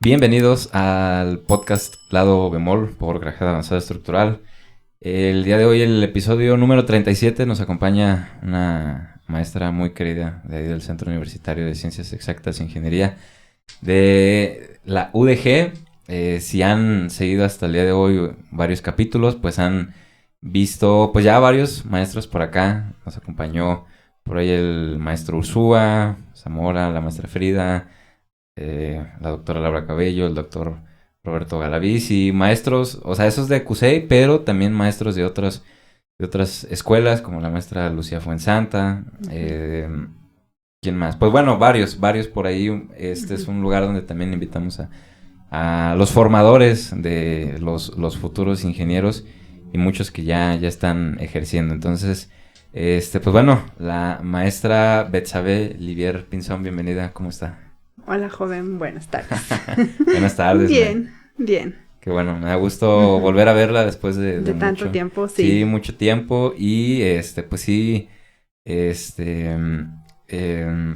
Bienvenidos al podcast Lado Bemol por Grajeda Avanzada Estructural. El día de hoy, el episodio número 37, nos acompaña una maestra muy querida de ahí del Centro Universitario de Ciencias Exactas e Ingeniería de la UDG. Si han seguido hasta el día de hoy varios capítulos, pues han visto pues ya varios maestros por acá. Nos acompañó por ahí el maestro Ursúa, Zamora, la maestra Frida, la doctora Laura Cabello, el doctor Roberto Galaviz y maestros, o sea, esos de CUSEI, pero también maestros de otras escuelas, como la maestra Lucía Fuensanta. ¿Quién más? Pues bueno, varios por ahí. Este es un lugar donde también invitamos a los formadores de los futuros ingenieros y muchos que ya están ejerciendo. Entonces, pues bueno, la maestra Betsabe Livier Pinzón, bienvenida, ¿cómo está? Hola, joven, buenas tardes. Buenas tardes. Bien, bien. Qué bueno, me da gusto volver a verla después de tanto mucho tiempo, sí. Sí, mucho tiempo. Y pues sí,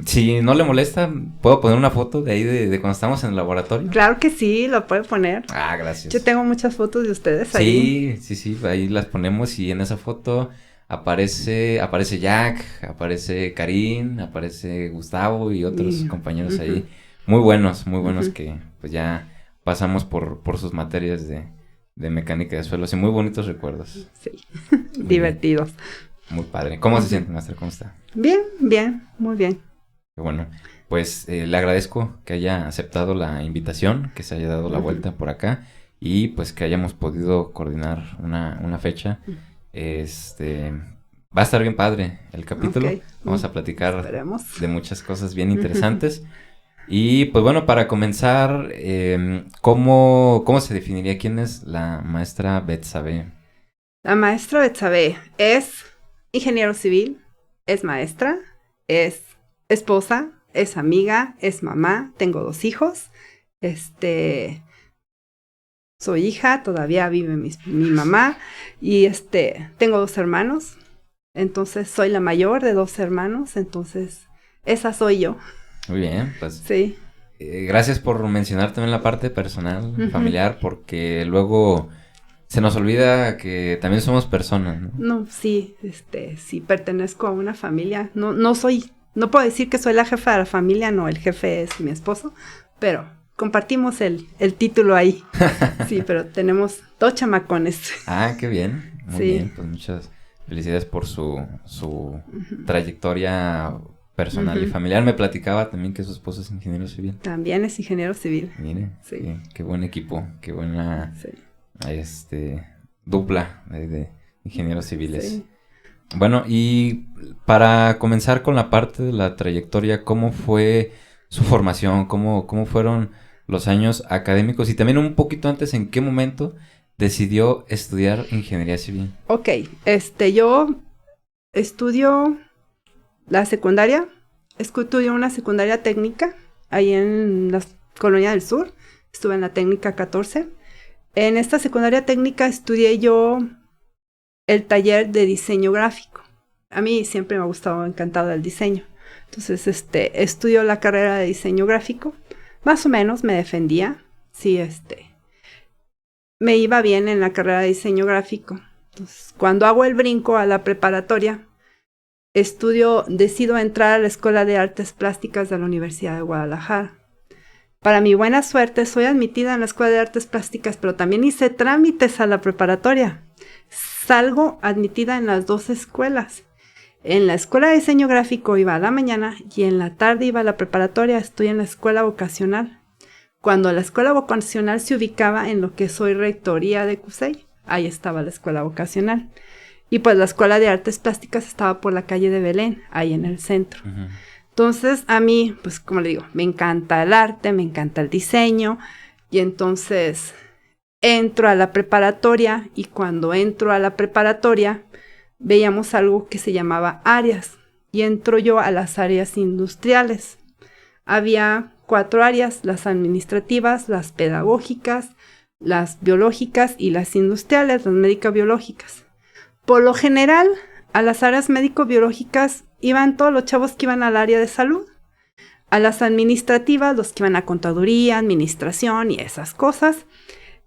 si no le molesta, ¿puedo poner una foto de ahí de cuando estamos en el laboratorio? Claro que sí, lo puede poner. Ah, gracias. Yo tengo muchas fotos de ustedes ahí. Sí, ahí las ponemos y en esa foto aparece Jack, aparece Karin, aparece Gustavo y otros compañeros ahí. Muy buenos que pues ya pasamos por sus materias de mecánica de suelos y muy bonitos recuerdos. Sí, divertidos. Muy padre. ¿Cómo se siente, maestra? ¿Cómo está? Bien, muy bien. Qué bueno. Pues le agradezco que haya aceptado la invitación, que se haya dado la vuelta por acá y pues que hayamos podido coordinar una fecha. Va a estar bien padre el capítulo. Okay. Vamos a platicar Esperemos. De muchas cosas bien interesantes. Y pues bueno, para comenzar, ¿cómo se definiría quién es la maestra Betsabe? La maestra Betsabe es ingeniero civil, es maestra, es esposa, es amiga, es mamá, tengo 2 hijos, soy hija, todavía vive mi mamá y tengo 2 hermanos, entonces soy la mayor de 2 hermanos, entonces esa soy yo. Muy bien, pues sí. Gracias por mencionar también la parte personal, familiar, porque luego se nos olvida que también somos personas, ¿no? No, sí, sí pertenezco a una familia, no puedo decir que soy la jefa de la familia, no, el jefe es mi esposo, pero compartimos el título ahí. Sí, pero tenemos 2 chamacones. Ah, qué bien, muy bien, pues muchas felicidades por su trayectoria personal y familiar. Me platicaba también que su esposo es ingeniero civil. También es ingeniero civil. Mire, sí. Qué buen equipo, qué buena dupla de ingenieros civiles. Sí. Bueno, y para comenzar con la parte de la trayectoria, ¿cómo fue su formación? ¿Cómo fueron los años académicos? Y también un poquito antes, ¿en qué momento decidió estudiar ingeniería civil? Ok, yo estudio la secundaria, estudio una secundaria técnica ahí en la Colonia del Sur, estuve en la técnica 14. En esta secundaria técnica estudié yo el taller de diseño gráfico. A mí siempre me ha gustado, encantado el diseño. Entonces, estudio la carrera de diseño gráfico. Más o menos me defendía. Sí, me iba bien en la carrera de diseño gráfico. Entonces, cuando hago el brinco a la preparatoria, decido entrar a la Escuela de Artes Plásticas de la Universidad de Guadalajara. Para mi buena suerte, soy admitida en la Escuela de Artes Plásticas, pero también hice trámites a la preparatoria. Salgo admitida en las 2 escuelas. En la Escuela de Diseño Gráfico iba a la mañana y en la tarde iba a la preparatoria. Estoy en la Escuela Vocacional. Cuando la Escuela Vocacional se ubicaba en lo que es hoy Rectoría de CUSEI, ahí estaba la Escuela Vocacional. Y pues la Escuela de Artes Plásticas estaba por la calle de Belén, ahí en el centro. Entonces, a mí, pues como le digo, me encanta el arte, me encanta el diseño. Y entonces entro a la preparatoria y cuando entro a la preparatoria veíamos algo que se llamaba áreas. Y entro yo a las áreas industriales. Había 4 áreas, las administrativas, las pedagógicas, las biológicas y las industriales, las médico-biológicas. Por lo general, a las áreas médico-biológicas iban todos los chavos que iban al área de salud. A las administrativas, los que iban a contaduría, administración y esas cosas.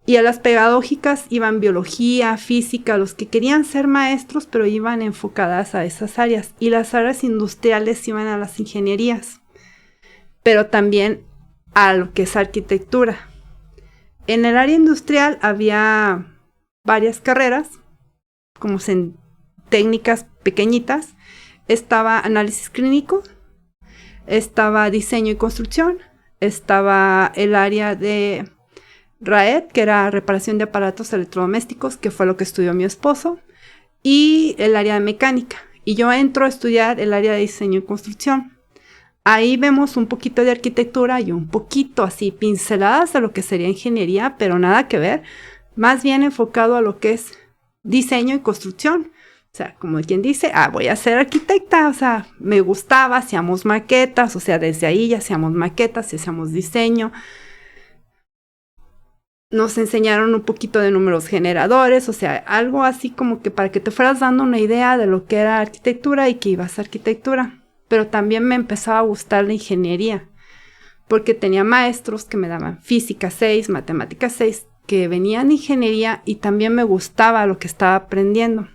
Y a las pedagógicas iban biología, física, los que querían ser maestros, pero iban enfocadas a esas áreas. Y las áreas industriales iban a las ingenierías, pero también a lo que es arquitectura. En el área industrial había varias carreras, como técnicas pequeñitas. Estaba análisis clínico, estaba diseño y construcción, estaba el área de RAED, que era reparación de aparatos electrodomésticos, que fue lo que estudió mi esposo, y el área de mecánica. Y yo entro a estudiar el área de diseño y construcción. Ahí vemos un poquito de arquitectura y un poquito así pinceladas de lo que sería ingeniería, pero nada que ver, más bien enfocado a lo que es diseño y construcción. O sea, como quien dice, voy a ser arquitecta, o sea, me gustaba, hacíamos maquetas, o sea, desde ahí ya hacíamos maquetas, hacíamos diseño. Nos enseñaron un poquito de números generadores, o sea, algo así como que para que te fueras dando una idea de lo que era arquitectura y que ibas a arquitectura. Pero también me empezaba a gustar la ingeniería, porque tenía maestros que me daban física 6, matemática 6, que venían de ingeniería y también me gustaba lo que estaba aprendiendo.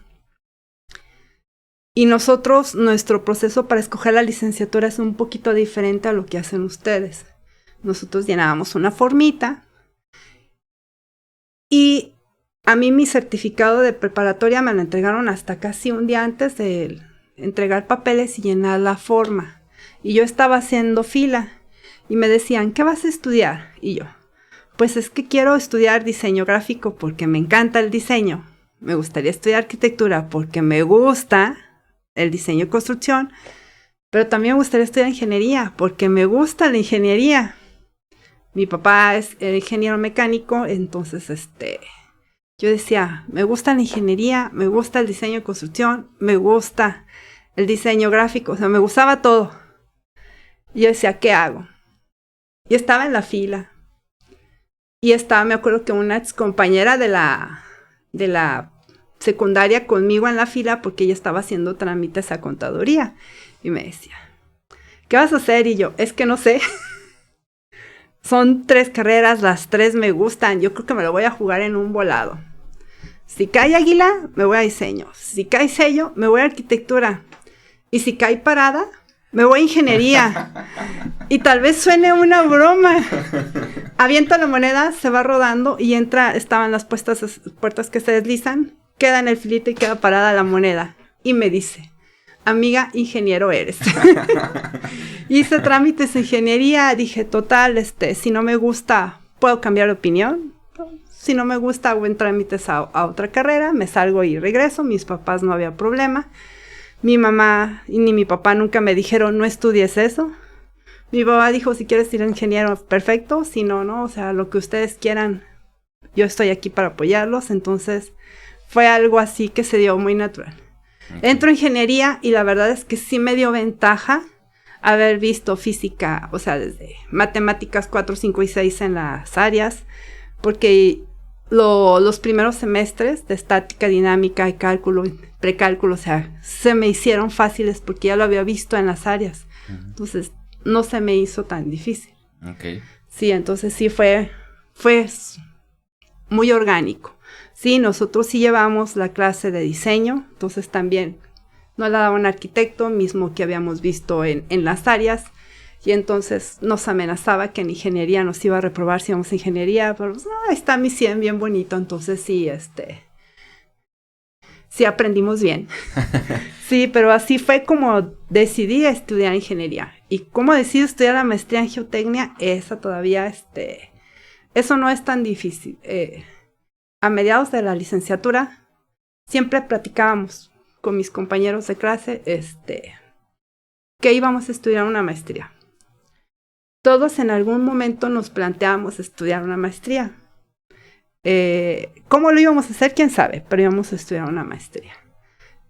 Y nosotros, nuestro proceso para escoger la licenciatura es un poquito diferente a lo que hacen ustedes. Nosotros llenábamos una formita y a mí mi certificado de preparatoria me lo entregaron hasta casi un día antes de entregar papeles y llenar la forma. Y yo estaba haciendo fila y me decían, ¿qué vas a estudiar? Y yo, pues es que quiero estudiar diseño gráfico porque me encanta el diseño. Me gustaría estudiar arquitectura porque me gusta el diseño y construcción, pero también me gustaría estudiar ingeniería porque me gusta la ingeniería. Mi papá es ingeniero mecánico, entonces yo decía, me gusta la ingeniería, me gusta el diseño y construcción, me gusta el diseño gráfico, o sea, me gustaba todo. Y yo decía, ¿qué hago? Y estaba en la fila. Y me acuerdo que una ex compañera de la secundaria conmigo en la fila, porque ella estaba haciendo trámites a contaduría. Y me decía, ¿qué vas a hacer? Y yo, es que no sé. Son 3 carreras, las 3 me gustan. Yo creo que me lo voy a jugar en un volado. Si cae águila, me voy a diseño. Si cae sello, me voy a arquitectura. Y si cae parada, me voy a ingeniería. Y tal vez suene una broma. Aviento la moneda, se va rodando y estaban las puertas que se deslizan, queda en el filito y queda parada la moneda. Y me dice, amiga, ingeniero eres. Hice trámites de ingeniería, dije, total, si no me gusta, puedo cambiar de opinión. Si no me gusta, hago en trámites a otra carrera, me salgo y regreso. Mis papás no había problema. Mi mamá y ni mi papá nunca me dijeron, no estudies eso. Mi papá dijo, si quieres ser ingeniero, perfecto. Si no, no, o sea, lo que ustedes quieran, yo estoy aquí para apoyarlos. Entonces, fue algo así que se dio muy natural. Okay. Entro en ingeniería y la verdad es que sí me dio ventaja haber visto física, o sea, desde matemáticas 4, 5 y 6 en las áreas, porque los primeros semestres de estática, dinámica y cálculo, precálculo, o sea, se me hicieron fáciles porque ya lo había visto en las áreas. Entonces, no se me hizo tan difícil. Okay. Sí, entonces sí fue muy orgánico. Sí, nosotros sí llevamos la clase de diseño, entonces también nos la daba un arquitecto, mismo que habíamos visto en las áreas, y entonces nos amenazaba que en ingeniería nos iba a reprobar si íbamos a ingeniería, pero pues, ahí está mi 100 bien bonito, entonces sí, sí aprendimos bien. Sí, pero así fue como decidí estudiar ingeniería. Y como decidí estudiar la maestría en geotecnia, esa todavía, eso no es tan difícil. A mediados de la licenciatura, siempre platicábamos con mis compañeros de clase, que íbamos a estudiar una maestría. Todos en algún momento nos planteábamos estudiar una maestría. ¿Cómo lo íbamos a hacer? ¿Quién sabe? Pero íbamos a estudiar una maestría.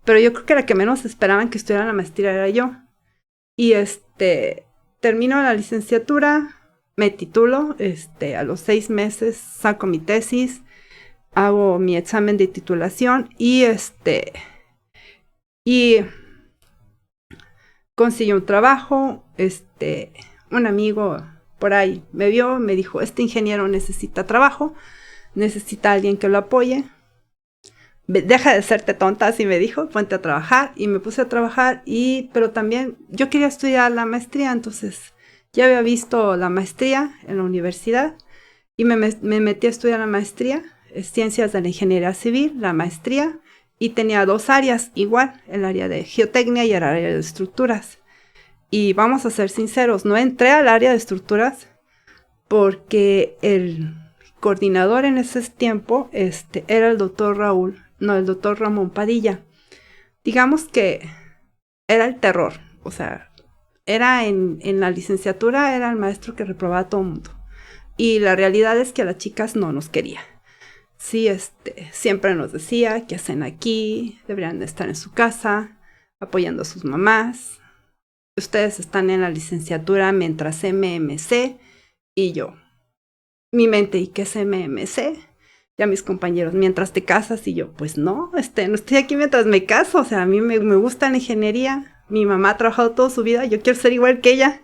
Pero yo creo que la que menos esperaban que estudiara la maestría era yo. Y termino la licenciatura, me titulo, a los 6 meses saco mi tesis, hago mi examen de titulación y consigo un trabajo, un amigo por ahí me vio, me dijo, este ingeniero necesita trabajo, necesita a alguien que lo apoye. Deja de serte tonta, así me dijo, ponte a trabajar. Y me puse a trabajar, pero también yo quería estudiar la maestría, entonces ya había visto la maestría en la universidad y me metí a estudiar la maestría, Ciencias de la Ingeniería Civil, la maestría, y tenía 2 áreas igual, el área de geotecnia y el área de estructuras. Y vamos a ser sinceros, no entré al área de estructuras porque el coordinador en ese tiempo era el doctor Ramón Padilla. Digamos que era el terror, o sea, era en la licenciatura, era el maestro que reprobaba a todo el mundo. Y la realidad es que a las chicas no nos quería. Sí, siempre nos decía, ¿qué hacen aquí? Deberían de estar en su casa, apoyando a sus mamás. Ustedes están en la licenciatura mientras MMC. Y yo, mi mente, ¿y qué es MMC? Ya mis compañeros, mientras te casas. Y yo, pues no estoy aquí mientras me caso. O sea, a mí me gusta la ingeniería. Mi mamá ha trabajado toda su vida, yo quiero ser igual que ella.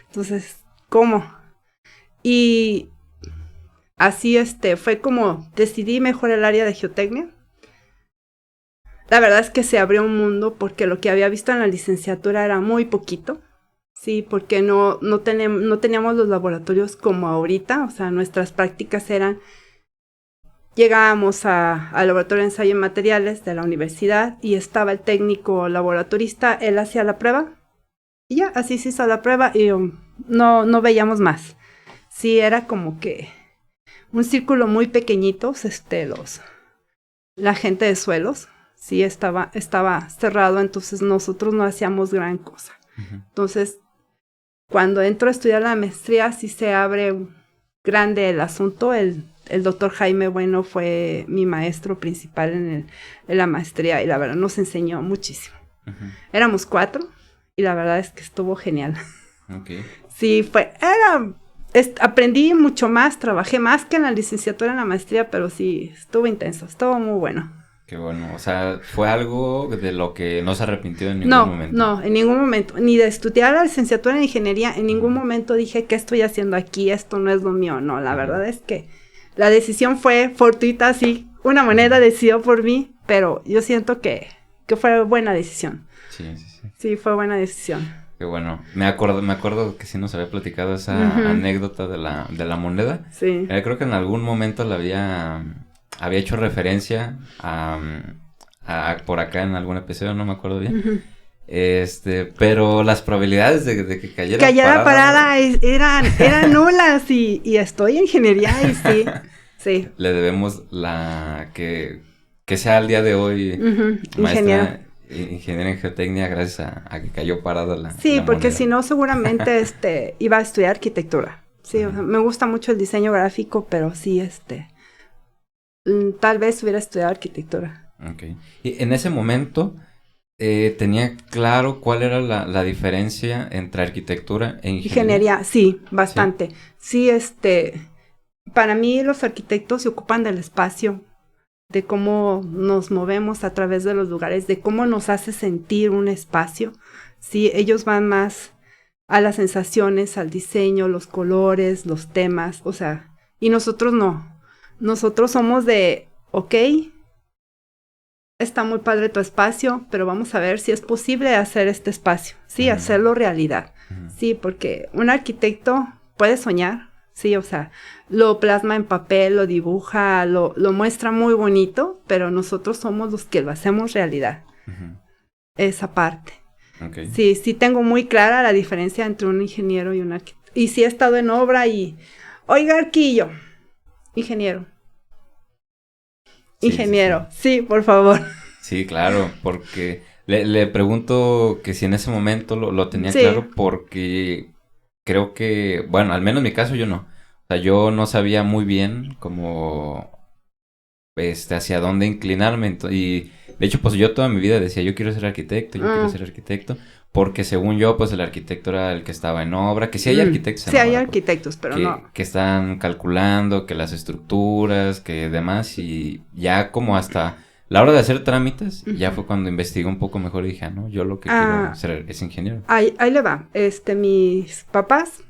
Entonces, ¿cómo? Y así fue como decidí mejor el área de geotecnia. La verdad es que se abrió un mundo porque lo que había visto en la licenciatura era muy poquito. Sí, porque no teníamos los laboratorios como ahorita. O sea, nuestras prácticas eran... Llegábamos al laboratorio de ensayo en materiales de la universidad y estaba el técnico laboratorista, él hacía la prueba y ya, así se hizo la prueba y no veíamos más. Sí, era como que un círculo muy pequeñito, la gente de suelos, sí, estaba cerrado, entonces nosotros no hacíamos gran cosa. Uh-huh. Entonces, cuando entro a estudiar la maestría, sí se abre grande el asunto. El doctor Jaime Bueno fue mi maestro principal en la maestría y la verdad nos enseñó muchísimo. Uh-huh. Éramos 4 y la verdad es que estuvo genial. Okay. Sí, aprendí mucho más, trabajé más que en la licenciatura en la maestría, pero sí, estuvo intenso, estuvo muy bueno. Qué bueno, o sea, fue algo de lo que no se arrepintió en ningún momento. No, en ningún momento, ni de estudiar la licenciatura en ingeniería, en ningún momento dije, ¿qué estoy haciendo aquí? Esto no es lo mío, no, la verdad es que la decisión fue fortuita, sí, una moneda decidió por mí, pero yo siento que fue buena decisión. Sí. Sí, fue buena decisión. Qué bueno, me acuerdo que sí nos había platicado esa anécdota de la moneda. Sí. Creo que en algún momento la había hecho referencia a por acá en algún episodio, no me acuerdo bien. Pero las probabilidades de que cayera parada eran nulas y estoy en ingeniería y sí. Le debemos que sea el día de hoy maestra ingeniera en geotecnia gracias a que cayó parada la Sí, porque moneda. Si no seguramente iba a estudiar arquitectura. Sí, o sea, me gusta mucho el diseño gráfico, pero sí tal vez hubiera estudiado arquitectura. Okay. Y en ese momento tenía claro cuál era la diferencia entre arquitectura e ingeniería. Sí, bastante. Sí, para mí los arquitectos se ocupan del espacio, de cómo nos movemos a través de los lugares, de cómo nos hace sentir un espacio. Sí, ellos van más a las sensaciones, al diseño, los colores, los temas, o sea, y nosotros no. Nosotros somos ok, está muy padre tu espacio, pero vamos a ver si es posible hacer este espacio, sí, hacerlo realidad, sí, porque un arquitecto puede soñar, sí, o sea, lo plasma en papel, lo dibuja, lo muestra muy bonito, pero nosotros somos los que lo hacemos realidad, esa parte. Okay. Sí tengo muy clara la diferencia entre un ingeniero y un arquitecto, y sí he estado en obra y, oiga, Arquillo, ingeniero, sí, por favor. Sí, claro, porque le pregunto que si en ese momento lo tenía claro, porque creo que, bueno, al menos en mi caso yo no. O sea, yo no sabía muy bien cómo, hacia dónde inclinarme. Y de hecho, pues yo toda mi vida decía, yo quiero ser arquitecto, porque según yo, pues el arquitecto era el que estaba en obra, que sí hay arquitectos en obra. Sí hay pues, arquitectos, pero no. Que están calculando, que las estructuras, que demás, y ya como hasta la hora de hacer trámites, ya fue cuando investigué un poco mejor y dije, no, yo lo que quiero ser es ingeniero. Ahí le va, mis papás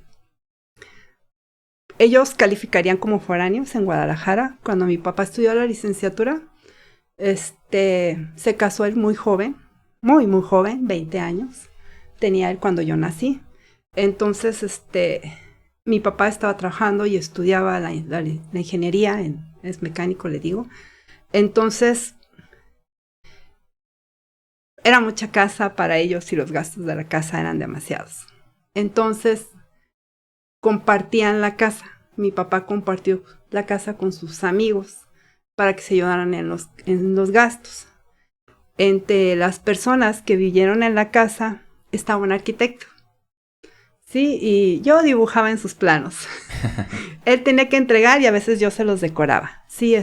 ellos calificarían como foráneos en Guadalajara. Cuando mi papá estudió la licenciatura, se casó él muy joven, muy joven, 20 años. Tenía él cuando yo nací. Entonces, mi papá estaba trabajando y estudiaba la ingeniería, es mecánico, le digo. Entonces, era mucha casa para ellos y los gastos de la casa eran demasiados. Entonces, compartían la casa. Mi papá compartió la casa con sus amigos para que se ayudaran en los gastos. Entre las personas que vivieron en la casa estaba un arquitecto. Sí, y yo dibujaba en sus planos. Él tenía que entregar y a veces yo se los decoraba. Sí,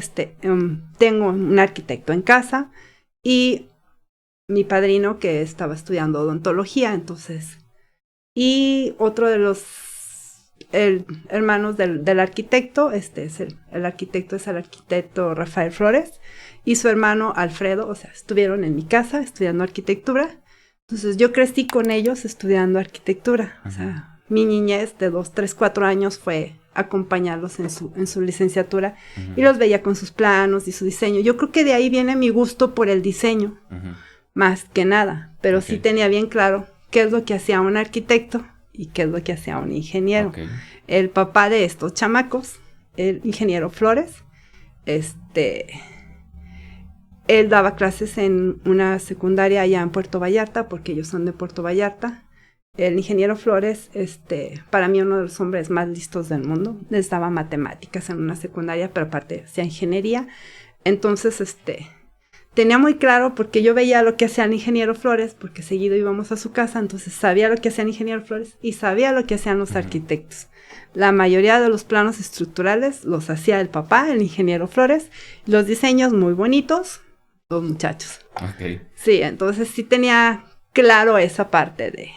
tengo un arquitecto en casa y mi padrino que estaba estudiando odontología, entonces. Y otro de los hermanos del arquitecto, el arquitecto es el arquitecto Rafael Flores, y su hermano Alfredo, o sea, estuvieron en mi casa estudiando arquitectura. Entonces yo crecí con ellos estudiando arquitectura. O sea, mi niñez de 2, 3, 4 años fue acompañarlos en su licenciatura y los veía con sus planos y su diseño. Yo creo que de ahí viene mi gusto por el diseño, más que nada. Pero sí tenía bien claro qué es lo que hacía un arquitecto y qué es lo que hacía un ingeniero. El papá de estos chamacos, el ingeniero Flores, él daba clases en una secundaria allá en Puerto Vallarta, porque ellos son de Puerto Vallarta. El ingeniero Flores, para mí uno de los hombres más listos del mundo, les daba matemáticas en una secundaria, pero aparte hacía ingeniería. Entonces, tenía muy claro, porque yo veía lo que hacía el ingeniero Flores, porque seguido íbamos a su casa, entonces sabía lo que hacía el ingeniero Flores y sabía lo que hacían los arquitectos. La mayoría de los planos estructurales los hacía el papá, el ingeniero Flores, los diseños muy bonitos, los muchachos. Sí, entonces sí tenía claro esa parte de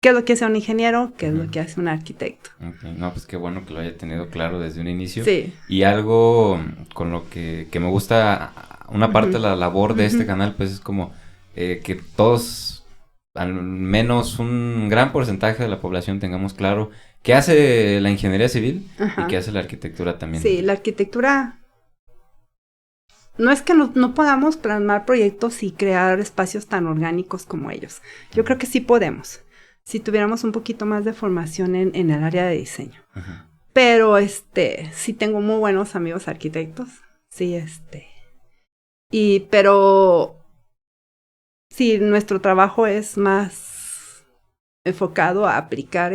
qué es lo que hace un ingeniero, qué es lo que hace un arquitecto. No, pues qué bueno que lo haya tenido claro desde un inicio. Sí. Y algo con lo que me gusta, una parte de la labor de este canal, pues es como que todos, al menos un gran porcentaje de la población, tengamos claro qué hace la ingeniería civil y qué hace la arquitectura también. Sí, la arquitectura. No es que no podamos plasmar proyectos y crear espacios tan orgánicos como ellos. Yo creo que sí podemos, si tuviéramos un poquito más de formación en el área de diseño. Pero, sí tengo muy buenos amigos arquitectos, sí, pero, sí, nuestro trabajo es más enfocado a aplicar,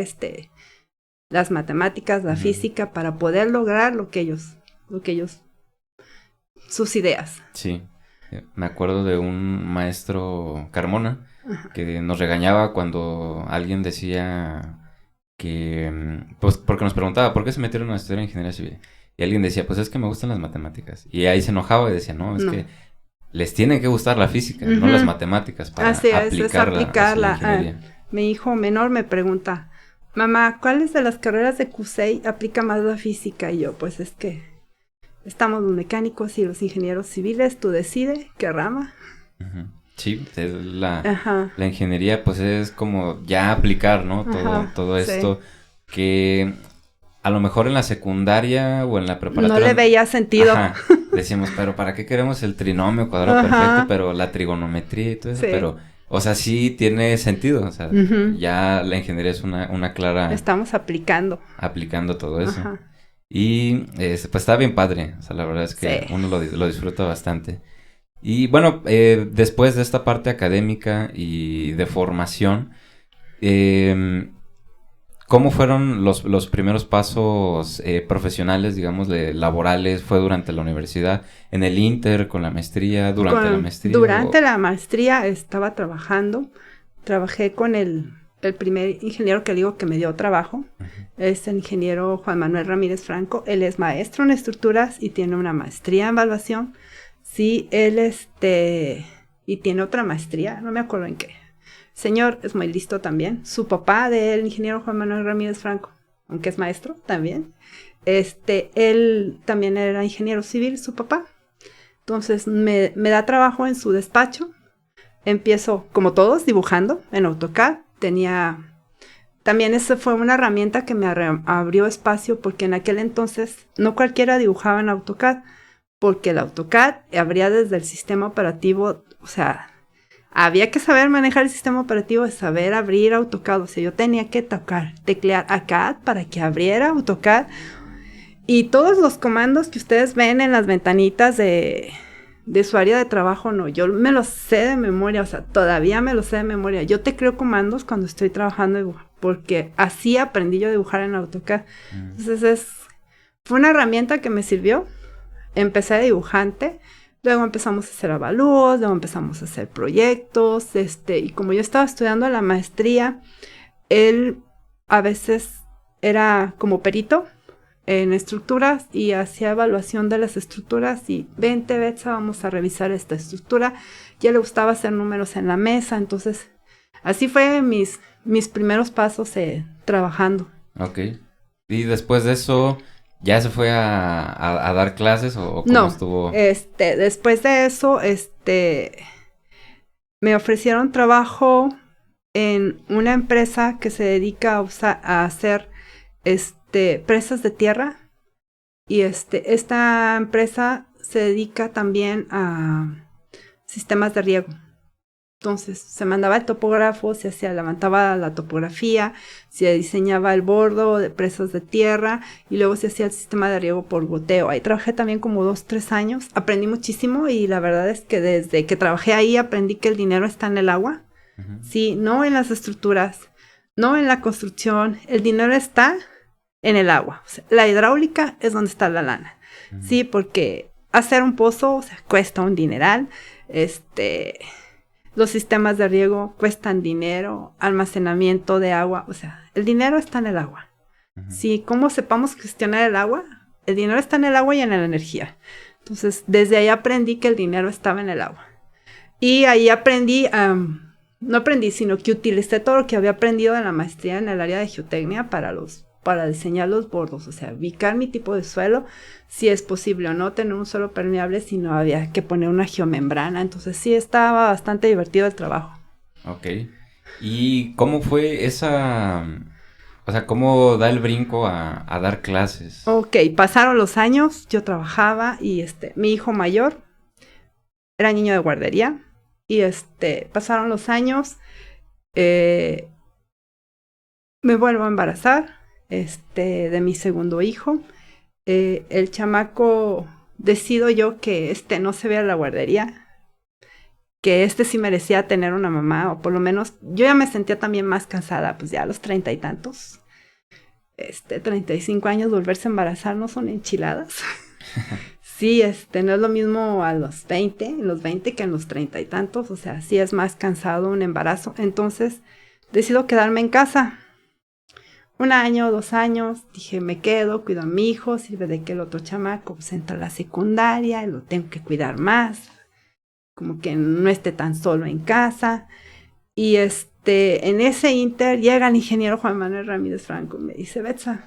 las matemáticas, la física, para poder lograr lo que ellos sus ideas. Sí, me acuerdo de un maestro Carmona que nos regañaba cuando alguien decía que, pues porque nos preguntaba, ¿por qué se metieron a estudiar ingeniería civil? Y alguien decía, pues es que me gustan las matemáticas. Y ahí se enojaba y decía, no, es que les tiene que gustar la física, no las matemáticas, para aplicarla a su ingeniería. Mi hijo menor me pregunta, mamá, ¿cuáles de las carreras de CUSEI aplica más la física? Y yo, pues es que estamos los mecánicos y los ingenieros civiles, tú decides qué rama. Sí, la ingeniería pues es como ya aplicar, ¿no? Todo esto que a lo mejor en la secundaria o en la preparatoria no le veía sentido. Decíamos, pero ¿para qué queremos el trinomio cuadrado perfecto? Pero la trigonometría y todo eso, pero, o sea, sí tiene sentido, o sea, ya la ingeniería es una clara... Estamos aplicando todo eso. Y pues está bien padre, o sea, la verdad es que uno lo disfruta bastante. Y bueno, después de esta parte académica y de formación, ¿cómo fueron los primeros pasos profesionales, digamos, laborales? ¿Fue durante la universidad, en el Inter, con la maestría, durante la maestría? Durante la maestría estaba trabajando, trabajé con el primer ingeniero que digo que me dio trabajo, es el ingeniero Juan Manuel Ramírez Franco. Él es maestro en estructuras y tiene una maestría en evaluación. Sí, él y tiene otra maestría, no me acuerdo en qué. Señor es muy listo también. Su papá del ingeniero Juan Manuel Ramírez Franco, aunque es maestro también, él también era ingeniero civil, su papá. Entonces me da trabajo en su despacho. Empiezo, como todos, dibujando en AutoCAD. Tenía también esa fue una herramienta que me abrió espacio porque en aquel entonces no cualquiera dibujaba en AutoCAD, porque el AutoCAD abría desde el sistema operativo, o sea, había que saber manejar el sistema operativo, saber abrir AutoCAD, o sea, yo tenía que teclear a CAD para que abriera AutoCAD, y todos los comandos que ustedes ven en las ventanitas de su área de trabajo, no, yo me los sé de memoria, o sea, todavía me los sé de memoria. Yo te creo comandos cuando estoy trabajando, porque así aprendí yo a dibujar en AutoCAD. Entonces fue una herramienta que me sirvió. Empecé de dibujante, luego empezamos a hacer avalúos, luego empezamos a hacer proyectos, y como yo estaba estudiando la maestría, él a veces era como perito en estructuras y hacía evaluación de las estructuras y vente, Betsa, vamos a revisar esta estructura. Ya le gustaba hacer números en la mesa, entonces así fue mis primeros pasos trabajando. Ok. Y después de eso, ¿ya se fue a dar clases o cómo No, estuvo? Después de eso, me ofrecieron trabajo en una empresa que se dedica a hacer presas de tierra, y esta empresa se dedica también a sistemas de riego. Entonces se mandaba el topógrafo, levantaba la topografía, se diseñaba el bordo de presas de tierra y luego se hacía el sistema de riego por goteo. Ahí trabajé también como 2-3 años, aprendí muchísimo y la verdad es que desde que trabajé ahí aprendí que el dinero está en el agua. Uh-huh. Sí, no en las estructuras, no en la construcción, el dinero está en el agua. O sea, la hidráulica es donde está la lana. Uh-huh. Sí, porque hacer un pozo, o sea, cuesta un dineral. Los sistemas de riego cuestan dinero, almacenamiento de agua, o sea, el dinero está en el agua. Uh-huh. Sí, ¿cómo sepamos gestionar el agua? El dinero está en el agua y en la energía. Entonces, desde ahí aprendí que el dinero estaba en el agua. Y ahí aprendí, no aprendí, sino que utilicé todo lo que había aprendido en la maestría en el área de geotecnia para diseñar los bordos, o sea, ubicar mi tipo de suelo, si es posible o no tener un suelo permeable, si no había que poner una geomembrana. Entonces sí estaba bastante divertido el trabajo. Ok. ¿Y cómo fue esa, o sea, cómo da el brinco a dar clases? Ok, pasaron los años, yo trabajaba y mi hijo mayor era niño de guardería y pasaron los años, me vuelvo a embarazar de mi segundo hijo. El chamaco, decido yo que no se vea a la guardería, que sí merecía tener una mamá, o por lo menos yo ya me sentía también más cansada, pues ya a los 30 y tantos, 35 años, volverse a embarazar no son enchiladas. Sí, no es lo mismo a los 20, en los 20 que en los 30 y tantos, o sea, sí es más cansado un embarazo. Entonces, decido quedarme en casa. 1 año, 2 años, dije, me quedo, cuido a mi hijo, sirve de que el otro chamaco pues entra a la secundaria, y lo tengo que cuidar más, como que no esté tan solo en casa. Y en ese inter llega el ingeniero Juan Manuel Ramírez Franco y me dice, Betsa,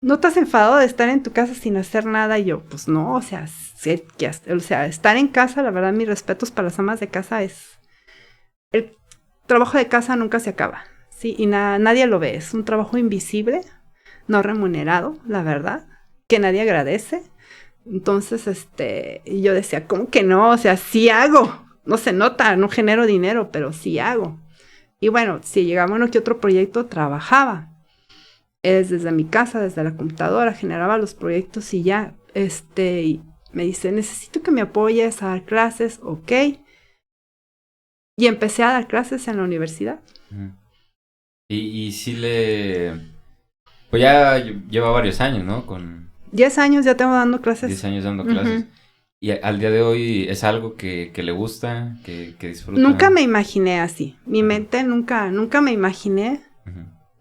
¿no te has enfadado de estar en tu casa sin hacer nada? Y yo, pues no, o sea, estar en casa, la verdad, mis respetos para las amas de casa, el trabajo de casa nunca se acaba. Sí, y nadie lo ve, es un trabajo invisible, no remunerado, la verdad, que nadie agradece. Entonces, y yo decía, ¿cómo que no? O sea, sí hago, no se nota, no genero dinero, pero sí hago. Y bueno, si llegaba uno que otro proyecto, trabajaba. Desde mi casa, desde la computadora, generaba los proyectos y ya, y me dice, necesito que me apoyes a dar clases, ok. Y empecé a dar clases en la universidad. Y sí pues ya lleva varios años, ¿no? 10 años ya tengo dando clases. 10 años dando clases. Uh-huh. ¿Y al día de hoy es algo que le gusta, que disfruta? Nunca me imaginé así. Mi mente nunca me imaginé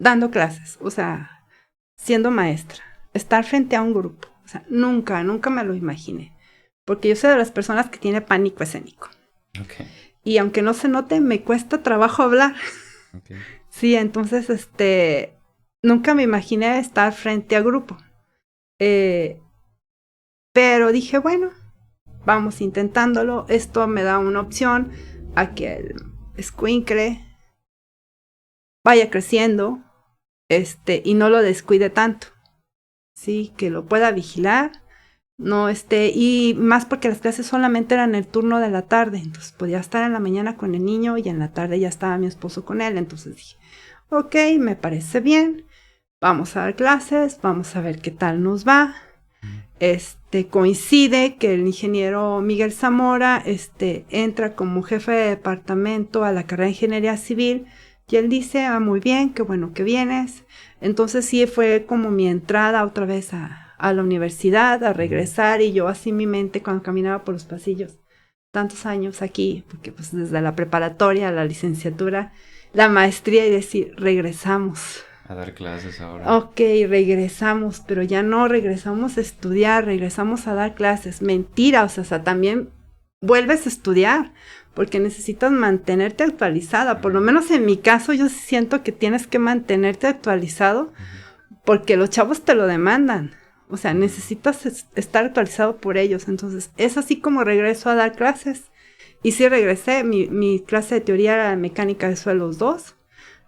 dando clases. O sea, siendo maestra. Estar frente a un grupo. O sea, nunca me lo imaginé. Porque yo soy de las personas que tiene pánico escénico. Okay. Y aunque no se note, me cuesta trabajo hablar. Okay. Sí, entonces, nunca me imaginé estar frente a grupo. Pero dije, bueno, vamos intentándolo. Esto me da una opción a que el escuincle vaya creciendo, y no lo descuide tanto, sí, que lo pueda vigilar, no y más porque las clases solamente eran el turno de la tarde, entonces podía estar en la mañana con el niño y en la tarde ya estaba mi esposo con él, entonces dije, ok, me parece bien, vamos a dar clases, vamos a ver qué tal nos va. Coincide que el ingeniero Miguel Zamora entra como jefe de departamento a la carrera de Ingeniería Civil y él dice, muy bien, qué bueno que vienes. Entonces sí fue como mi entrada otra vez a la universidad, a regresar, y yo así mi mente cuando caminaba por los pasillos, tantos años aquí, porque pues desde la preparatoria, la licenciatura, la maestría, y decir, regresamos. A dar clases ahora. Ok, regresamos, pero ya no regresamos a estudiar, regresamos a dar clases. Mentira, o sea, también vuelves a estudiar, porque necesitas mantenerte actualizada. Por lo menos en mi caso, yo siento que tienes que mantenerte actualizado, porque los chavos te lo demandan. O sea, necesitas estar actualizado por ellos. Entonces, es así como regreso a dar clases. Y sí regresé, mi clase de teoría era de mecánica de suelos 2.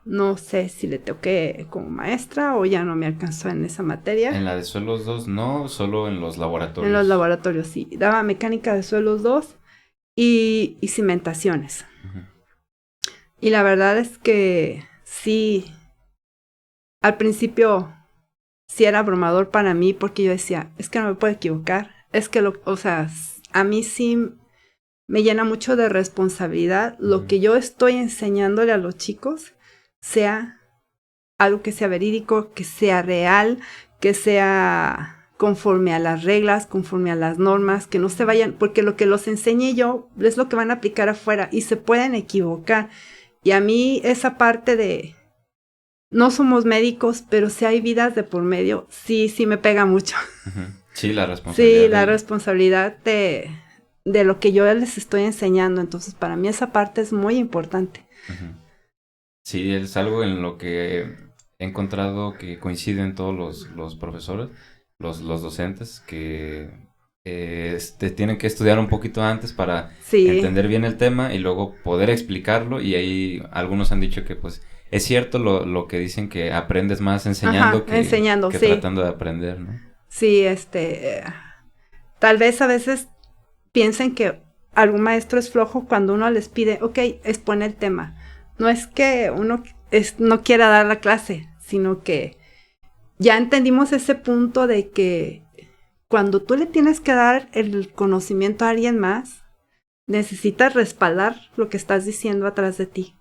No sé si le toqué como maestra o ya no me alcanzó en esa materia. En la de suelos 2 no, solo en los laboratorios. En los laboratorios sí. Daba mecánica de suelos 2 y cimentaciones. Uh-huh. Y la verdad es que sí, al principio sí era abrumador para mí, porque yo decía, es que no me puedo equivocar. Es que, a mí sí me llena mucho de responsabilidad lo que yo estoy enseñándole a los chicos, sea algo que sea verídico, que sea real, que sea conforme a las reglas, conforme a las normas, que no se vayan, porque lo que los enseñe yo es lo que van a aplicar afuera y se pueden equivocar. Y a mí esa parte de, no somos médicos, pero si hay vidas de por medio, sí me pega mucho. Uh-huh. Sí, la responsabilidad. Sí, la responsabilidad de lo que yo les estoy enseñando. Entonces, para mí esa parte es muy importante. Uh-huh. Sí, es algo en lo que he encontrado que coinciden todos los profesores, los docentes, que tienen que estudiar un poquito antes para entender bien el tema y luego poder explicarlo. Y ahí algunos han dicho que pues es cierto lo que dicen, que aprendes más enseñando. Ajá, que sí, tratando de aprender, ¿no? Sí, tal vez a veces piensen que algún maestro es flojo cuando uno les pide, ok, expone el tema. No es que uno no quiera dar la clase, sino que ya entendimos ese punto de que cuando tú le tienes que dar el conocimiento a alguien más, necesitas respaldar lo que estás diciendo atrás de ti,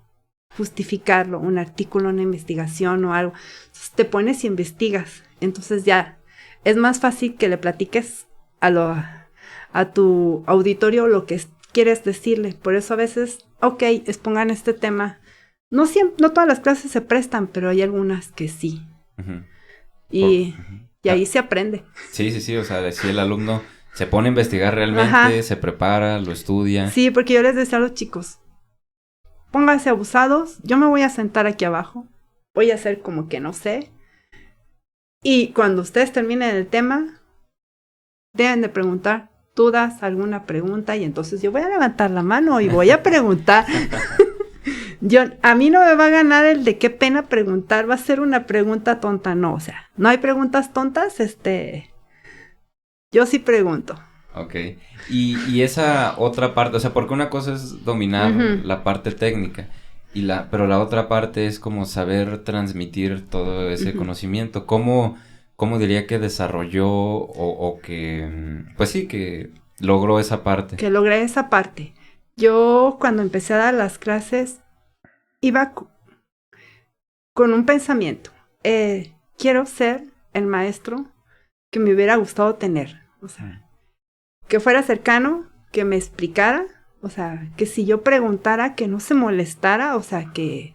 justificarlo, un artículo, una investigación o algo. Entonces te pones y investigas. Entonces ya es más fácil que le platiques a tu auditorio lo que quieres decirle. Por eso a veces, ok, expongan este tema. No todas las clases se prestan, pero hay algunas que sí. Uh-huh. Y ahí se aprende. Sí, o sea, si el alumno se pone a investigar realmente, se prepara, lo estudia. Sí, porque yo les decía a los chicos, pónganse abusados, yo me voy a sentar aquí abajo, voy a hacer como que no sé, y cuando ustedes terminen el tema, deben de preguntar, tú das alguna pregunta, y entonces yo voy a levantar la mano y voy a preguntar. A mí no me va a ganar el de qué pena preguntar, va a ser una pregunta tonta, no, o sea, no hay preguntas tontas, yo sí pregunto. Ok, y esa otra parte, o sea, porque una cosa es dominar la parte técnica, pero la otra parte es como saber transmitir todo ese conocimiento. ¿Cómo diría que desarrolló o que, pues sí, que logró esa parte? Que logré esa parte. Yo cuando empecé a dar las clases, iba con un pensamiento. Quiero ser el maestro que me hubiera gustado tener. O sea, que fuera cercano, que me explicara. O sea, que si yo preguntara, que no se molestara. O sea, que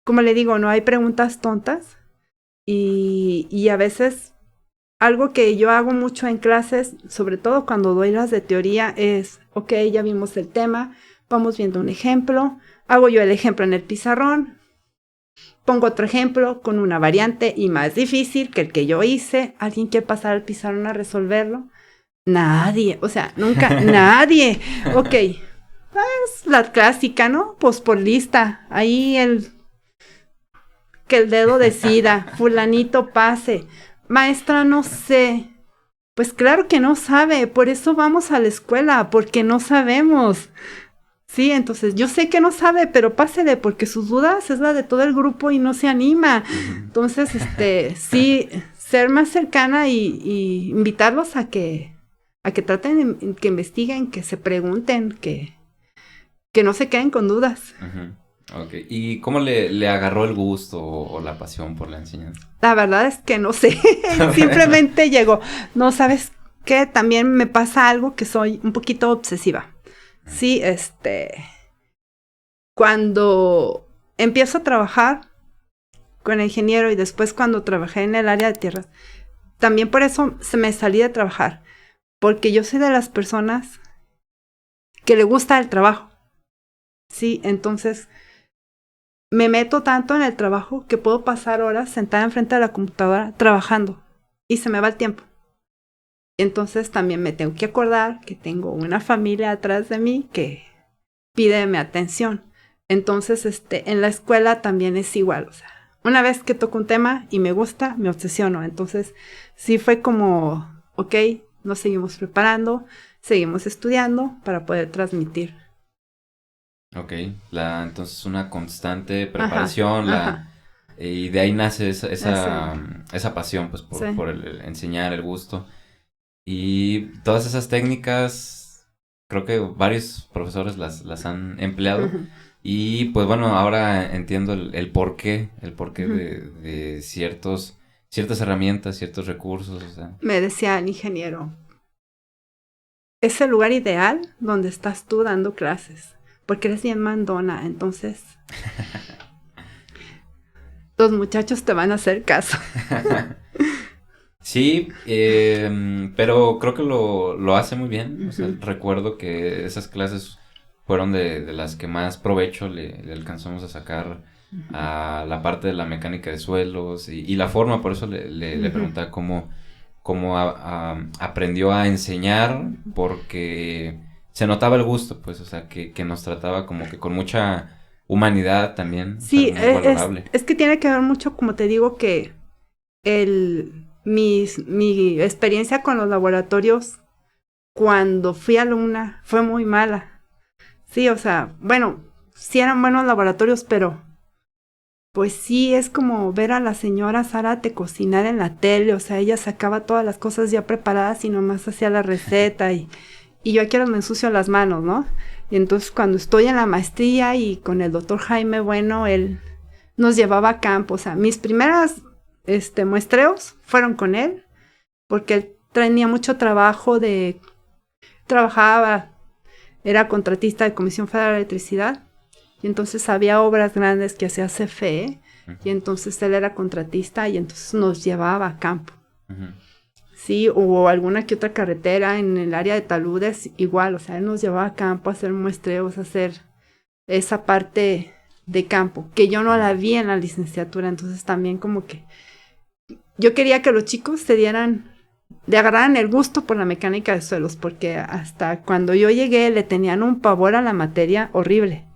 como le digo, no hay preguntas tontas. Y a veces, algo que yo hago mucho en clases, sobre todo cuando doy las de teoría, es, ok, ya vimos el tema, vamos viendo un ejemplo, hago yo el ejemplo en el pizarrón, pongo otro ejemplo con una variante y más difícil que el que yo hice. ¿Alguien quiere pasar al pizarrón a resolverlo? Nadie, o sea, nunca, nadie. Ok, la clásica, ¿no? Pues por lista. Ahí que el dedo decida, fulanito pase. Maestra, no sé. Pues claro que no sabe, por eso vamos a la escuela, porque no sabemos. Sí, entonces yo sé que no sabe, pero pásele, porque sus dudas es la de todo el grupo y no se anima. Entonces, sí, ser más cercana y invitarlos a que traten, que investiguen, que se pregunten, que no se queden con dudas. Okay. ¿Y cómo le agarró el gusto o la pasión por la enseñanza? La verdad es que no sé, simplemente llegó. No, ¿sabes qué? También me pasa algo que soy un poquito obsesiva. Sí, cuando empiezo a trabajar con el ingeniero y después cuando trabajé en el área de tierras, también por eso se me salí de trabajar, porque yo soy de las personas que le gusta el trabajo. Sí, entonces me meto tanto en el trabajo que puedo pasar horas sentada enfrente de la computadora trabajando y se me va el tiempo. Entonces también me tengo que acordar que tengo una familia atrás de mí que pide mi atención. Entonces, en la escuela también es igual. O sea, una vez que toco un tema y me gusta, me obsesiono. Entonces, sí fue como, ok, nos seguimos preparando, seguimos estudiando para poder transmitir. Ok, entonces una constante preparación, Ajá. Y de ahí nace esa pasión, pues, por el enseñar, el gusto. Y todas esas técnicas, creo que varios profesores las han empleado. Y pues bueno, ahora entiendo el porqué de ciertas herramientas, ciertos recursos. O sea. Me decía el ingeniero, es el lugar ideal donde estás tú dando clases, porque eres bien mandona, entonces los muchachos te van a hacer caso. Sí, pero creo que lo hace muy bien. O sea, recuerdo que esas clases fueron de las que más provecho le alcanzamos a sacar a la parte de la mecánica de suelos y la forma. Por eso le preguntaba cómo aprendió a enseñar, porque se notaba el gusto, pues, o sea, que nos trataba como que con mucha humanidad también. Sí, muy valorable. Es que tiene que ver mucho, como te digo, que mi experiencia con los laboratorios cuando fui alumna fue muy mala. Sí, o sea, bueno, sí eran buenos laboratorios, pero pues sí es como ver a la señora Zárate cocinar en la tele. O sea, ella sacaba todas las cosas ya preparadas y nomás hacía la receta y yo aquí ahora me ensucio las manos, ¿no? Y entonces cuando estoy en la maestría y con el doctor Jaime Bueno, él nos llevaba a campo. O sea, mis primeras muestreos fueron con él, porque él tenía mucho trabajo trabajaba, era contratista de Comisión Federal de Electricidad, y entonces había obras grandes que hacía CFE, y entonces él era contratista y entonces nos llevaba a campo. Sí, o alguna que otra carretera en el área de taludes, igual, o sea, él nos llevaba a campo a hacer muestreos, a hacer esa parte de campo, que yo no la vi en la licenciatura. Entonces también como que yo quería que los chicos le agarraran el gusto por la mecánica de suelos, porque hasta cuando yo llegué le tenían un pavor a la materia horrible.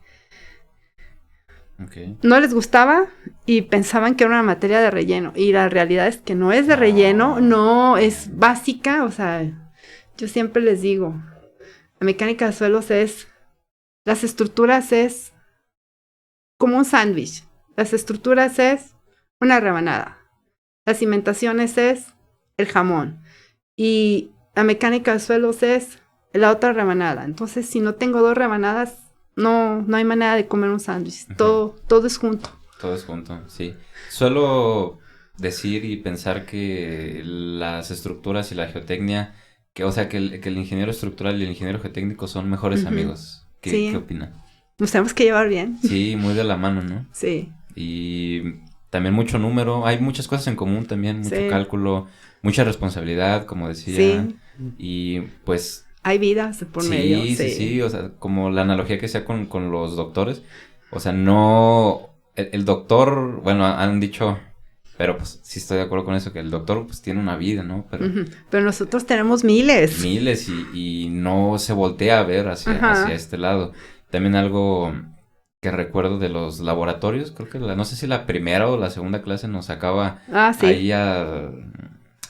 Okay. No les gustaba y pensaban que era una materia de relleno, y la realidad es que no es de relleno, no es básica. O sea, yo siempre les digo, la mecánica de suelos las estructuras es como un sándwich, las estructuras es una rebanada, las cimentaciones es el jamón y la mecánica de suelos es la otra rebanada. Entonces, si no tengo dos rebanadas, no hay manera de comer un sándwich. Todo es junto. Todo es junto, sí. Suelo decir y pensar que las estructuras y la geotecnia, o sea, que el ingeniero estructural y el ingeniero geotécnico son mejores amigos. ¿Qué opinan? Nos tenemos que llevar bien. Sí, muy de la mano, ¿no? Sí. Y también mucho número, hay muchas cosas en común también, mucho cálculo, mucha responsabilidad, como decía. Sí. Y pues... hay vidas por medio. Sí, o sea, como la analogía que sea con los doctores. O sea, no... El doctor, bueno, han dicho... Pero pues sí estoy de acuerdo con eso, que el doctor pues tiene una vida, ¿no? Pero nosotros tenemos miles. Miles y no se voltea a ver hacia este lado. También algo que recuerdo de los laboratorios, creo que no sé si la primera o la segunda clase nos sacaba Ah, sí. ahí a...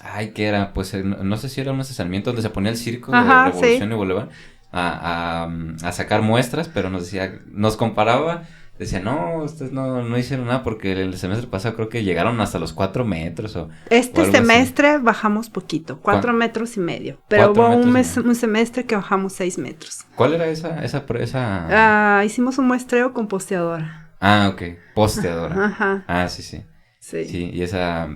Ay, ¿qué era? Pues no sé si era un asesoramiento donde se ponía el circo de Ajá, Revolución sí. y Bolívar a sacar muestras, pero nos decía, nos comparaba, decía, no, ustedes no hicieron nada porque el semestre pasado creo que llegaron hasta los 4 metros o Este algo así. semestre bajamos poquito, 4,5 metros, pero Cuatro hubo metros y medio. un semestre que bajamos 6 metros. ¿Cuál era esa? Hicimos un muestreo con posteadora. Ah, ok, posteadora. Ajá, Ah, sí, sí. sí. Sí, y esa,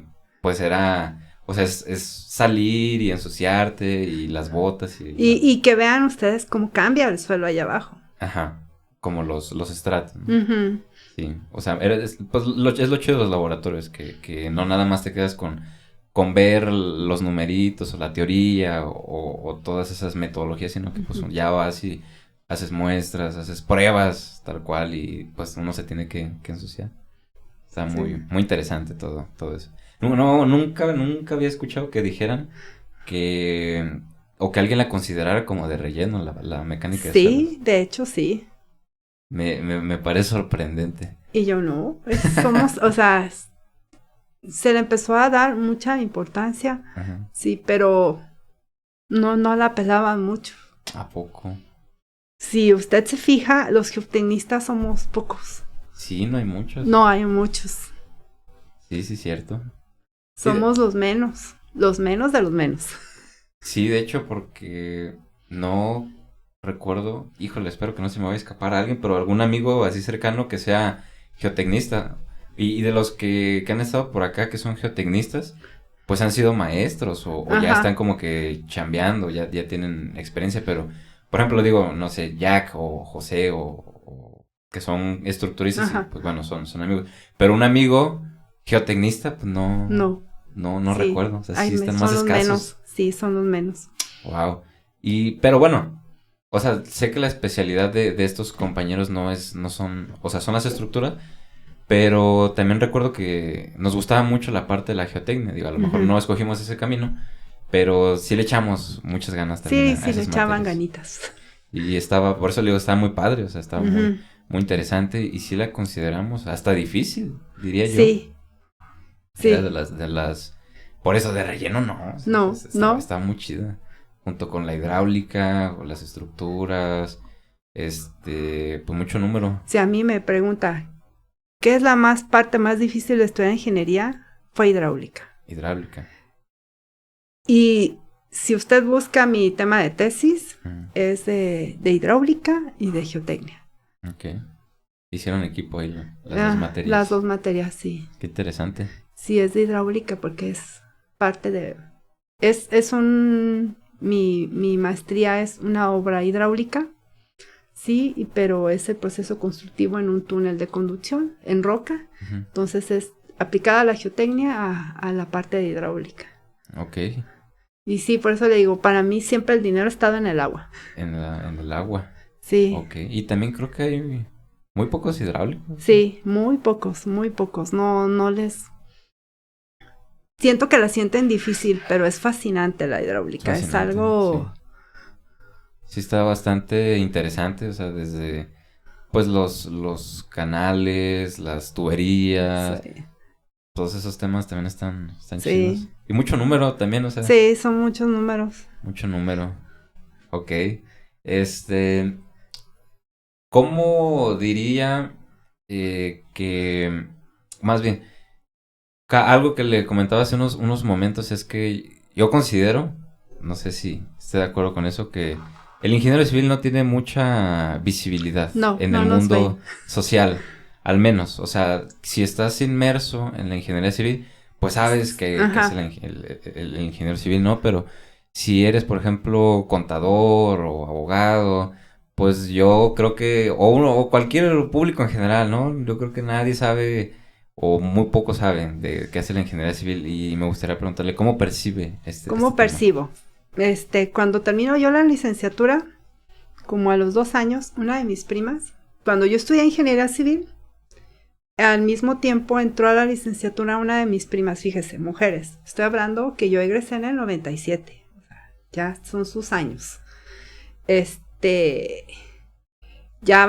pues era, o sea, es salir y ensuciarte y las botas y Y que vean ustedes cómo cambia el suelo allá abajo. ajá, como los estratos, ¿no? Ujú. Sí, o sea, pues es lo chido de los laboratorios, que no nada más te quedas con ver los numeritos o la teoría o todas esas metodologías, sino que pues Ujú. ya vas y haces muestras, haces pruebas, tal cual, y pues uno se tiene que ensuciar. Está Sí. muy interesante todo eso. Nunca había escuchado que dijeran que, o que alguien la considerara como de relleno, la mecánica de suelos. Sí, de hecho sí. Me parece sorprendente. Y yo no. Somos, o sea, se le empezó a dar mucha importancia, Ajá. sí, pero no la pelaban mucho. ¿A poco? Si usted se fija, los geotecnistas somos pocos. Sí, no hay muchos. No hay muchos. Sí, sí, cierto. Sí, Somos los menos de los menos. sí, de hecho, porque no recuerdo, híjole, espero que no se me vaya a escapar a alguien, pero algún amigo así cercano que sea geotecnista. Y de los que han estado por acá que son geotecnistas, pues han sido maestros o ya están Ajá, como que chambeando, ya tienen experiencia, pero, por ejemplo, digo, no sé, Jack o José o que son estructuristas y ajá. pues bueno, son amigos. Pero un amigo geotecnista, pues No, no sí. recuerdo, o sea, sí están más Son los escasos. menos. Sí, son los menos. Wow. Pero bueno, o sea, sé que la especialidad de estos compañeros no son, o sea, son las estructuras, pero también recuerdo que nos gustaba mucho la parte de la geotecnia. Digo, a lo mejor Ujú. no escogimos ese camino, pero sí le echamos muchas ganas también Sí, a sí, le esas echaban materias. ganitas. Y estaba, por eso le digo, estaba muy padre, o sea, estaba Ujú. muy interesante y sí la consideramos hasta difícil, diría yo. Sí, Era sí. por eso de relleno no, o sea, No, no. estaba muy chida. Junto con la hidráulica, o las estructuras, pues mucho número, Si a mí me pregunta, ¿qué es la parte más difícil de estudiar ingeniería? Fue hidráulica. hidráulica. Y si usted busca mi tema de tesis, Ujú. es de hidráulica y de geotecnia. Ok. Hicieron equipo ahí, las dos Las materias. dos materias, sí. Qué interesante. Sí, es de hidráulica porque es parte de... Es un... Mi maestría es una obra hidráulica, sí, pero es el proceso constructivo en un túnel de conducción, en roca. Ujú. Entonces es aplicada a la geotecnia a la parte de hidráulica. Ok. Y sí, por eso le digo, para mí siempre el dinero ha estado en el agua. En el agua. Sí, Ok. Y también creo que hay muy pocos hidráulicos. sí, muy pocos, muy pocos. No les... Siento que la sienten difícil, pero es fascinante la Es hidráulica. Es fascinante, sí. algo... Sí está bastante interesante, o sea, desde pues los canales, las tuberías, Sí, todos esos temas también están chidos. sí, Y mucho número también, o sea, sí, son muchos números. mucho número. Ok. Este, ¿Cómo diría que, más bien, algo que le comentaba hace unos momentos es que yo considero, no sé si esté de acuerdo con eso, que el ingeniero civil no tiene mucha visibilidad No, en el no nos ven. mundo social, al menos. O sea, si estás inmerso en la ingeniería civil, pues sabes que es Ajá, el ingeniero civil, ¿no? Pero si eres, por ejemplo, contador o abogado, pues yo creo que, o cualquier público en general, ¿no? Yo creo que nadie sabe o muy pocos saben de qué hace la ingeniería civil y me gustaría preguntarle cómo percibe este ¿cómo tema. percibo? Cuando termino yo la licenciatura, como a los 2 años, una de mis primas, cuando yo estudié ingeniería civil, al mismo tiempo entró a la licenciatura una de mis primas, fíjese, mujeres. Estoy hablando que yo egresé en el 97. O sea, ya son sus años. Este, Ya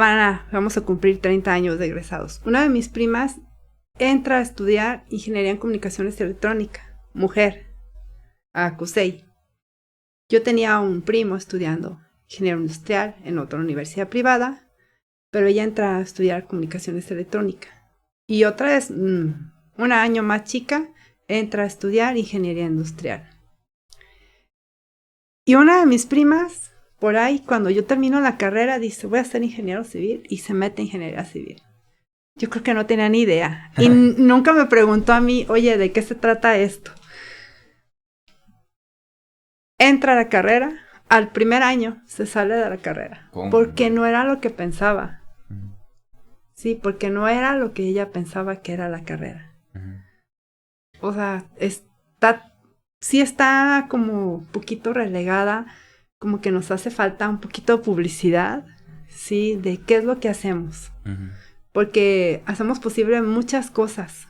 vamos a cumplir 30 años de egresados. Una de mis primas entra a estudiar Ingeniería en Comunicaciones y Electrónica, mujer, a CUSEI. Yo tenía un primo estudiando Ingeniero Industrial en otra universidad privada, pero ella entra a estudiar Comunicaciones y Electrónica. Y otra es, un año más chica, entra a estudiar Ingeniería Industrial. Y una de mis primas, por ahí, cuando yo termino la carrera, dice, voy a ser ingeniero civil, y se mete en ingeniería civil. Yo creo que no tenía ni idea. Y nunca me preguntó a mí, oye, ¿de qué se trata esto? Entra a la carrera, al primer año se sale de la carrera. ¿Cómo? Porque no era lo que pensaba. Sí, porque no era lo que ella pensaba que era la carrera. O sea, sí está como un poquito relegada, como que nos hace falta un poquito de publicidad, sí, de qué es lo que hacemos. Porque hacemos posible muchas cosas.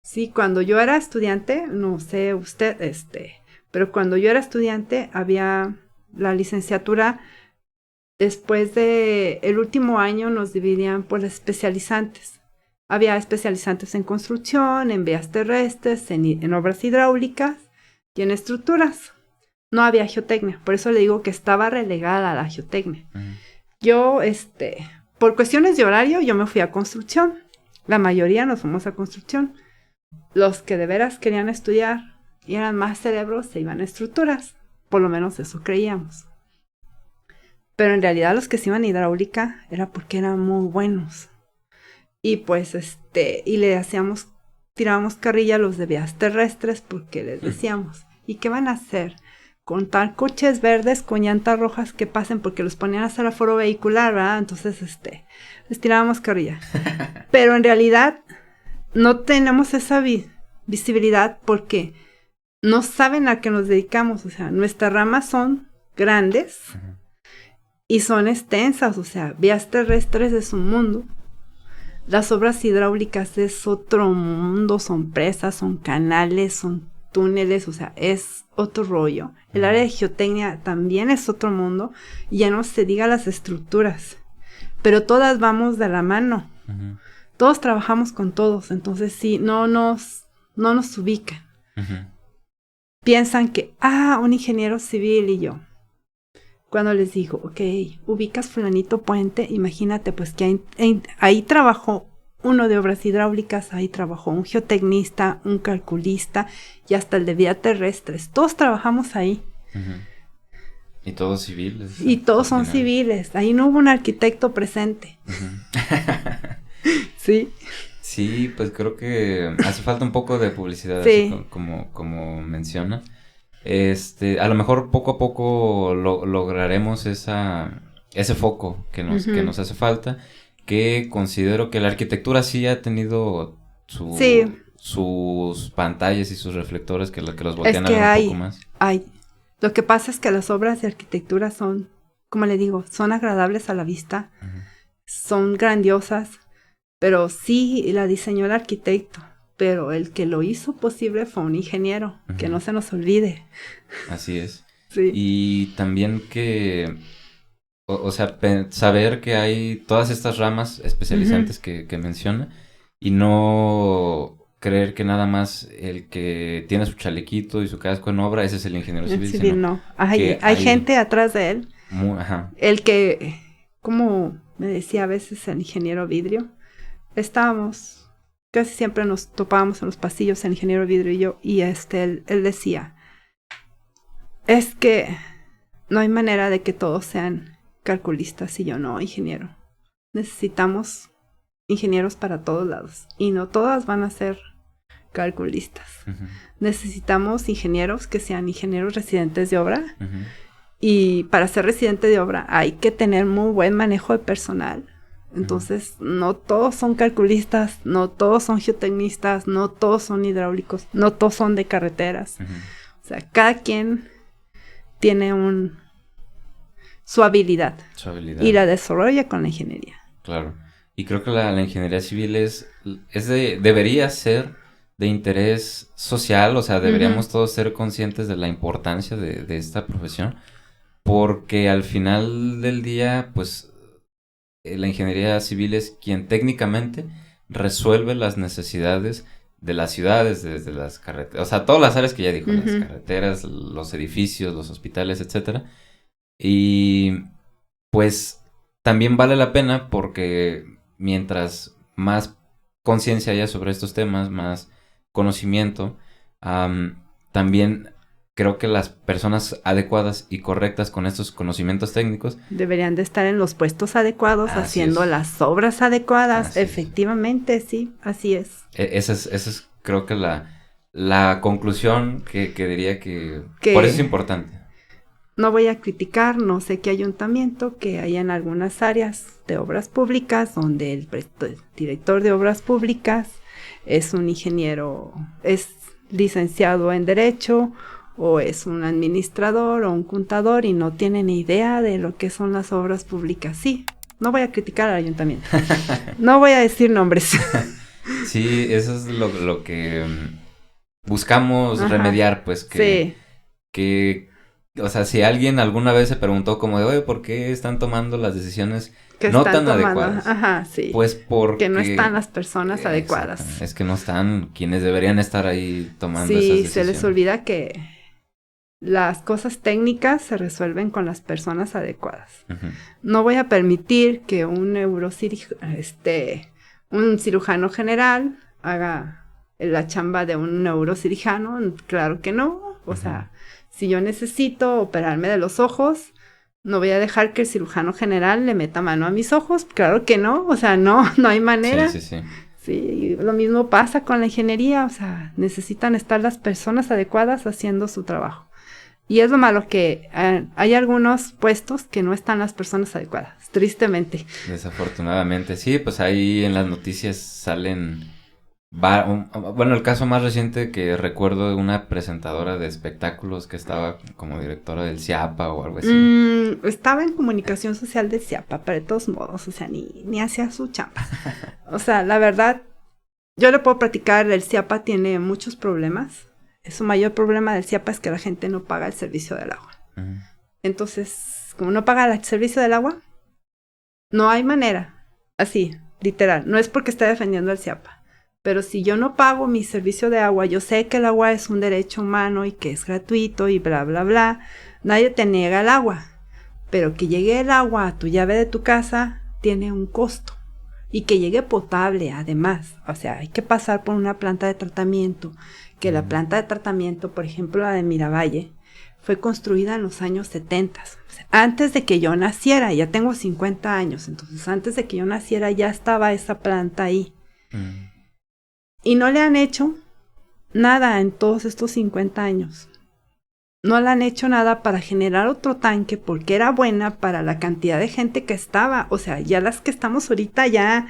Sí, cuando yo era estudiante, no sé usted, pero cuando yo era estudiante había la licenciatura, después de el último año nos dividían por especializantes. Había especializantes en construcción, en vías terrestres, en obras hidráulicas y en estructuras. No había geotecnia, por eso le digo que estaba relegada a la geotecnia. Yo, por cuestiones de horario, yo me fui a construcción. La mayoría nos fuimos a construcción. Los que de veras querían estudiar y eran más cerebros se iban a estructuras. Por lo menos eso creíamos. Pero en realidad los que se iban a hidráulica era porque eran muy buenos. Y pues, y tirábamos carrilla a los de vías terrestres porque les decíamos, ¿y qué van a hacer? Contar coches verdes con llantas rojas que pasen porque los ponían a hacer aforo vehicular, ¿verdad? Entonces, les tirábamos carrilla. Pero en realidad no tenemos esa visibilidad porque no saben a qué nos dedicamos. O sea, nuestras ramas son grandes y son extensas. O sea, vías terrestres es un mundo. Las obras hidráulicas es otro mundo, son presas, son canales, son túneles, o sea, es otro rollo. El área de geotecnia también es otro mundo, y ya no se diga las estructuras, pero todas vamos de la mano. Todos trabajamos con todos, entonces sí, no nos ubican. Piensan que, un ingeniero civil y yo. Cuando les digo, ok, ubicas fulanito puente, imagínate pues que ahí trabajó uno de obras hidráulicas, ahí trabajó un geotecnista, un calculista y hasta el de vías terrestres. Todos trabajamos ahí. Y todos civiles. Y todos son civiles. Ahí no hubo un arquitecto presente. Sí. Sí, pues creo que hace falta un poco de publicidad, sí. Así como menciona. A lo mejor poco a poco lograremos ese foco que nos hace falta, que considero que la arquitectura sí ha tenido sus pantallas y sus reflectores que los voltean a ver un poco más. Lo que pasa es que las obras de arquitectura son, como le digo, son agradables a la vista, son grandiosas, pero sí la diseñó el arquitecto. Pero el que lo hizo posible fue un ingeniero, que no se nos olvide. Así es. Sí. Y también que, o sea, saber que hay todas estas ramas especializantes que menciona, y no creer que nada más el que tiene su chalequito y su casco en obra, ese es el ingeniero civil. El civil no. Hay gente atrás de él. El que, como me decía a veces el ingeniero vidrio, casi siempre nos topábamos en los pasillos, el ingeniero vidrio y yo, y él decía, es que no hay manera de que todos sean calculistas, y yo, no, ingeniero. Necesitamos ingenieros para todos lados, y no todas van a ser calculistas. Necesitamos ingenieros que sean ingenieros residentes de obra, y para ser residente de obra hay que tener muy buen manejo de personal. Entonces, no todos son calculistas, no todos son geotecnistas, no todos son hidráulicos, no todos son de carreteras. O sea, cada quien tiene su habilidad. Y la desarrolla con la ingeniería. Claro. Y creo que la ingeniería civil debería ser de interés social, o sea, deberíamos todos ser conscientes de la importancia de esta profesión. porque al final del día, pues, la ingeniería civil es quien técnicamente resuelve las necesidades de las ciudades, desde las carreteras, o sea, todas las áreas que ya dijo, las Ujú. carreteras, los edificios, los hospitales, etcétera. Y pues también vale la pena porque mientras más conciencia haya sobre estos temas, más conocimiento, también creo que las personas adecuadas y correctas con estos conocimientos técnicos. Deberían de estar en los puestos adecuados, Así haciendo es. las obras adecuadas. Así es. Efectivamente, sí, así es. Esa es creo que la conclusión que diría que por eso es Que importante. no voy a criticar, no sé qué ayuntamiento que hay en algunas áreas de obras públicas donde el director de obras públicas es un ingeniero, es licenciado en Derecho o es un administrador o un contador y no tiene ni idea de lo que son las obras públicas. Sí, no voy a criticar al ayuntamiento. No voy a decir nombres. Sí, eso es lo que buscamos Ajá, remediar, pues sí, que, o sea, si alguien alguna vez se preguntó como de, oye, ¿por qué están tomando las decisiones que no están tan tomando, adecuadas? ajá, sí, Pues que no están porque, las personas adecuadas. exactamente, es que no están quienes deberían estar ahí tomando esas Sí, se les decisiones. olvida que las cosas técnicas se resuelven con las personas adecuadas. Ujú. No voy a permitir que un un cirujano general haga la chamba de un neurocirujano. Claro que no. O sea, si yo necesito operarme de los ojos, no voy a dejar que el cirujano general le meta mano a mis ojos. Claro que no. O sea, no hay manera. Sí, sí, sí. Sí, lo mismo pasa con la ingeniería. O sea, necesitan estar las personas adecuadas haciendo su trabajo. Y es lo malo que hay algunos puestos que no están las personas adecuadas, tristemente. Desafortunadamente, sí, pues ahí en las noticias salen, bueno, el caso más reciente que recuerdo de una presentadora de espectáculos que estaba como directora del CIAPA o algo así. Estaba en comunicación social de CIAPA, pero de todos modos, o sea, ni hacía su chamba. O sea, la verdad, yo le puedo platicar, el CIAPA tiene muchos problemas. Su mayor problema del CIAPA es que la gente no paga el servicio del agua. Ujú. Entonces, como no paga el servicio del agua, no hay manera. Así, literal. No es porque esté defendiendo al CIAPA. Pero si yo no pago mi servicio de agua, yo sé que el agua es un derecho humano y que es gratuito y bla, bla, bla. Nadie te niega el agua. Pero que llegue el agua a tu llave de tu casa tiene un costo. Y que llegue potable, además. O sea, hay que pasar por una planta de tratamiento. Que la planta de tratamiento, por ejemplo, la de Miravalle, fue construida en los años 70. O sea, antes de que yo naciera, ya tengo 50 años. Entonces, antes de que yo naciera, ya estaba esa planta ahí. Y no le han hecho nada en todos estos 50 años. No le han hecho nada para generar otro tanque porque era buena para la cantidad de gente que estaba. O sea, ya las que estamos ahorita ya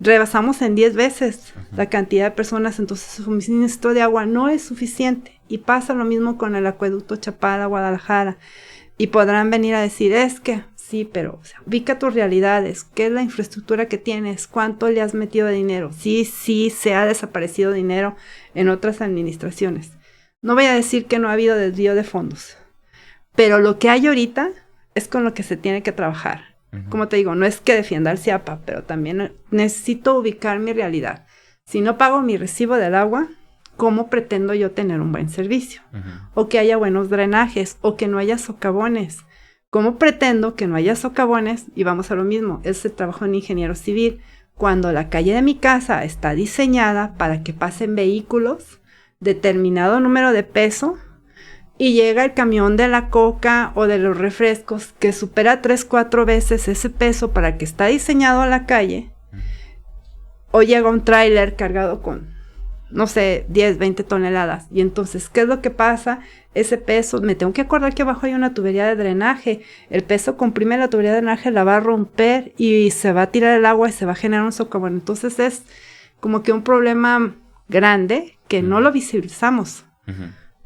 rebasamos en 10 veces la cantidad de personas, entonces su suministro de agua no es suficiente. Y pasa lo mismo con el acueducto Chapala, Guadalajara. Y podrán venir a decir, es que sí, pero o sea, ubica tus realidades, qué es la infraestructura que tienes, cuánto le has metido de dinero. Sí, se ha desaparecido dinero en otras administraciones. No voy a decir que no ha habido desvío de fondos, pero lo que hay ahorita es con lo que se tiene que trabajar. Como te digo, no es que defienda al CIAPA, pero también necesito ubicar mi realidad. Si no pago mi recibo del agua, ¿cómo pretendo yo tener un buen servicio? O que haya buenos drenajes, o que no haya socavones. ¿Cómo pretendo que no haya socavones? Y vamos a lo mismo, es el trabajo de un ingeniero civil. Cuando la calle de mi casa está diseñada para que pasen vehículos, determinado número de peso, y llega el camión de la coca o de los refrescos que supera 3-4 veces ese peso para que está diseñado a la calle, o llega un tráiler cargado con, no sé, 10-20 toneladas. Y entonces, ¿qué es lo que pasa? Ese peso, me tengo que acordar que abajo hay una tubería de drenaje. El peso comprime la tubería de drenaje, la va a romper y se va a tirar el agua y se va a generar un socavón. Entonces es como que un problema grande que no lo visibilizamos.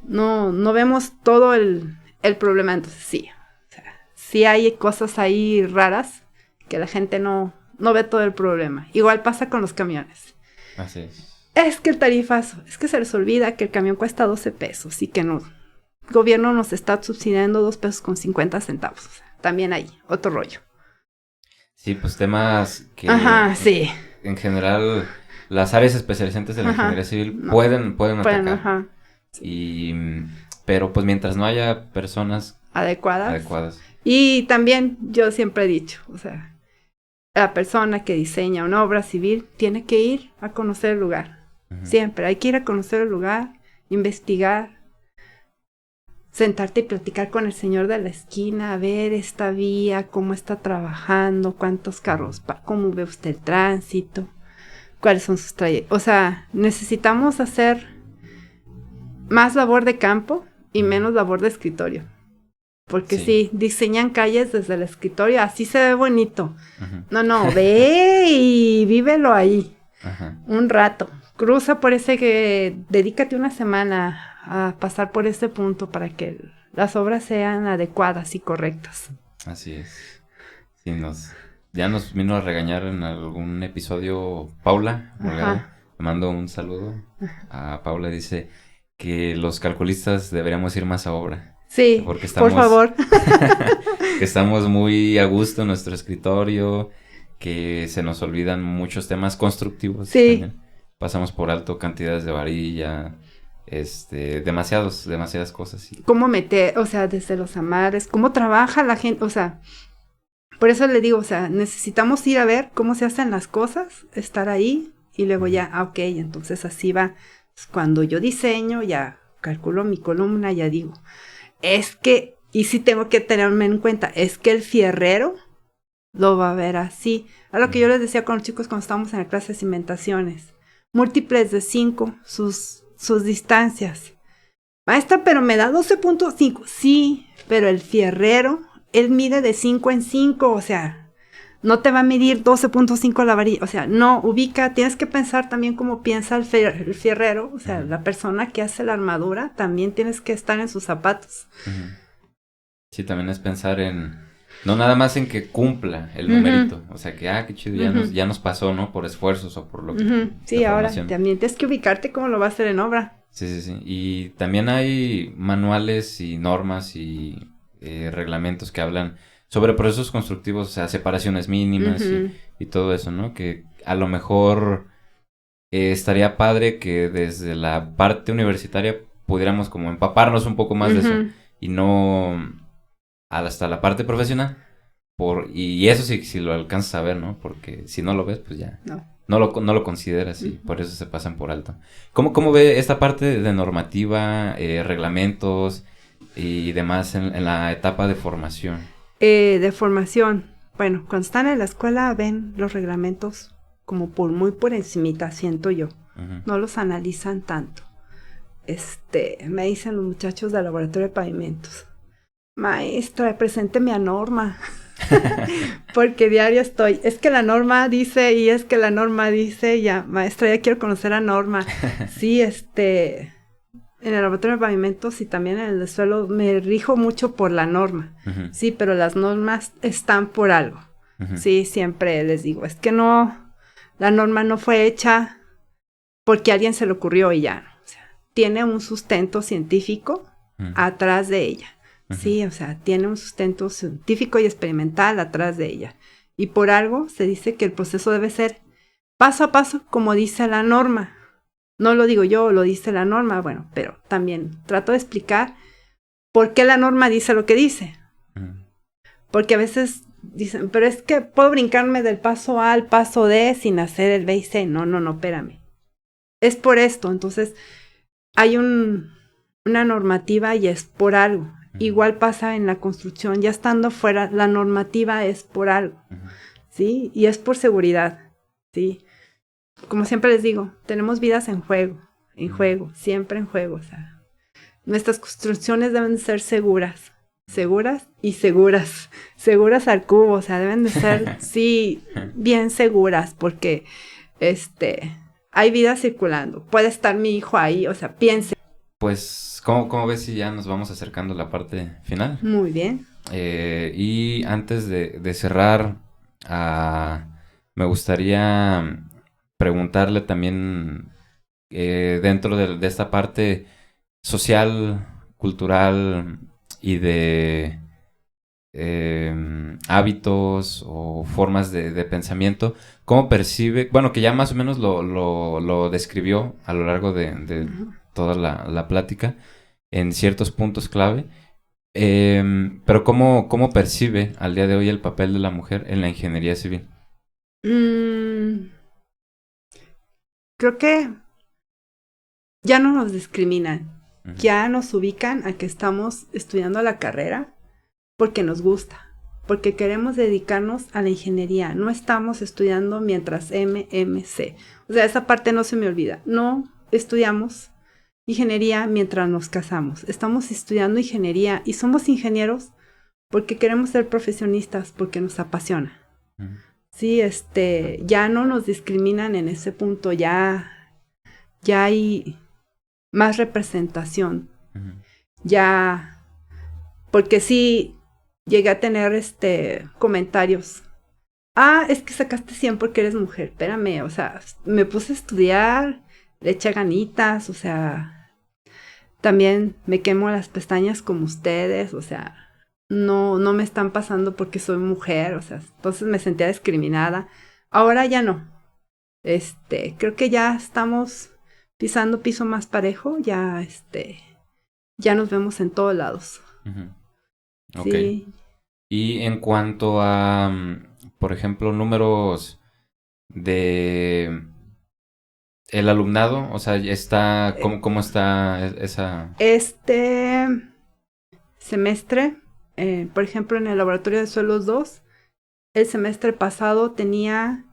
No vemos todo el problema. Entonces sí, o sea, sí hay cosas ahí raras que la gente no ve todo el problema. Igual pasa con los camiones. Así es. Es que el tarifazo, es que se les olvida que el camión cuesta 12 pesos y que no gobierno nos está subsidiando 2.50 pesos. O sea, también ahí, otro rollo. Sí, pues temas que Ajá, sí. en general las áreas especializantes de la ingeniería civil pueden atacar. Ajá. Pero pues mientras no haya personas adecuadas. Y también yo siempre he dicho, o sea, la persona que diseña una obra civil tiene que ir a conocer el lugar. Siempre hay que ir a conocer el lugar, investigar, sentarte y platicar con el señor de la esquina, ver esta vía, cómo está trabajando, cuántos carros, cómo ve usted el tránsito, cuáles son sus trayectos. O sea, necesitamos hacer más labor de campo y menos labor de escritorio. Porque sí, diseñan calles desde el escritorio, así se ve bonito. No, ve y vívelo ahí. Un rato. Cruza por dedícate una semana a pasar por ese punto para que las obras sean adecuadas y correctas. Así es. Sí, ya nos vino a regañar en algún episodio Paula Morgado. Le mando un saludo a Paula. Dice que los calculistas deberíamos ir más a obra. Sí, porque por favor. Que estamos muy a gusto en nuestro escritorio, que se nos olvidan muchos temas constructivos. Sí. También. Pasamos por alto cantidades de varilla, demasiadas cosas. Cómo meter, o sea, desde los amares, cómo trabaja la gente, o sea, por eso le digo, o sea, necesitamos ir a ver cómo se hacen las cosas, estar ahí, y luego ya, ok, entonces así va. Cuando yo diseño, ya calculo mi columna, ya digo, es que, y sí tengo que tenerme en cuenta, es que el fierrero lo va a ver así. A lo que yo les decía con los chicos cuando estábamos en la clase de cimentaciones. Múltiples de 5, sus distancias. Maestra, pero me da 12.5. Sí, pero el fierrero, él mide de 5 en 5, o sea, no te va a medir 12.5 la varilla, o sea, no, ubica, tienes que pensar también como piensa el fierrero, o sea, la persona que hace la armadura, también tienes que estar en sus zapatos. Sí, también es pensar no nada más en que cumpla el numerito, o sea, que, qué chido, ya nos pasó, ¿no? Por esfuerzos o por lo que... Sí, ahora también tienes que ubicarte cómo lo va a hacer en obra. Sí, y también hay manuales y normas y reglamentos que hablan sobre procesos constructivos, o sea, separaciones mínimas y todo eso, ¿no? Que a lo mejor estaría padre que desde la parte universitaria pudiéramos como empaparnos un poco más de eso y no hasta la parte profesional. Y eso sí, si lo alcanzas a ver, ¿no? Porque si no lo ves, pues ya no lo consideras y por eso se pasan por alto. ¿Cómo ve esta parte de normativa, reglamentos y demás en la etapa de formación? De formación. Bueno, cuando están en la escuela ven los reglamentos como muy por encimita, siento yo. No los analizan tanto. Me dicen los muchachos del laboratorio de pavimentos, maestra, presénteme a norma. Porque diario estoy, es que la norma dice, y es que la norma dice, ya, maestra, ya quiero conocer a norma. Sí, en el laboratorio de pavimentos y también en el de suelo me rijo mucho por la norma. Sí, pero las normas están por algo. Sí, siempre les digo, es que no, la norma no fue hecha porque a alguien se le ocurrió y ya, o sea, tiene un sustento científico atrás de ella. Sí, o sea, tiene un sustento científico y experimental atrás de ella. Y por algo se dice que el proceso debe ser paso a paso, como dice la norma. No lo digo yo, lo dice la norma, bueno, pero también trato de explicar por qué la norma dice lo que dice. Porque a veces dicen, pero es que puedo brincarme del paso A al paso D sin hacer el B y C. No, espérame. Es por esto, entonces hay una normativa y es por algo. Igual pasa en la construcción, ya estando fuera, la normativa es por algo, ¿sí? Y es por seguridad, ¿sí? Como siempre les digo, tenemos vidas en juego, siempre en juego, o sea, nuestras construcciones deben ser seguras al cubo, o sea, deben de ser, sí, bien seguras, porque, hay vida circulando, puede estar mi hijo ahí, o sea, piense. Pues, ¿cómo ves si ya nos vamos acercando a la parte final? Muy bien. Y antes de cerrar, me gustaría preguntarle también, dentro de esta parte social, cultural y de hábitos o formas de pensamiento, ¿cómo percibe? Bueno, que ya más o menos lo describió a lo largo de toda la plática en ciertos puntos clave, pero ¿cómo percibe al día de hoy el papel de la mujer en la ingeniería civil? Creo que ya no nos discriminan, Ujú. ya nos ubican a que estamos estudiando la carrera porque nos gusta, porque queremos dedicarnos a la ingeniería. No estamos estudiando mientras MMC. O sea, esa parte no se me olvida. No estudiamos ingeniería mientras nos casamos. Estamos estudiando ingeniería y somos ingenieros porque queremos ser profesionistas, porque nos apasiona. Ujú. Sí, ya no nos discriminan en ese punto, ya hay más representación. Ujú. Ya, porque sí llegué a tener comentarios. Es que sacaste 100 porque eres mujer. Espérame, o sea, me puse a estudiar, le eché ganitas, o sea, también me quemo las pestañas como ustedes, o sea, no me están pasando porque soy mujer, o sea, entonces me sentía discriminada. Ahora ya no. Creo que ya estamos pisando piso más parejo, ya nos vemos en todos lados. Ujú. Ok. Sí. Y en cuanto a, por ejemplo, números de el alumnado, o sea, está, ¿cómo está esa? Este semestre, por ejemplo, en el laboratorio de suelos 2, el semestre pasado tenía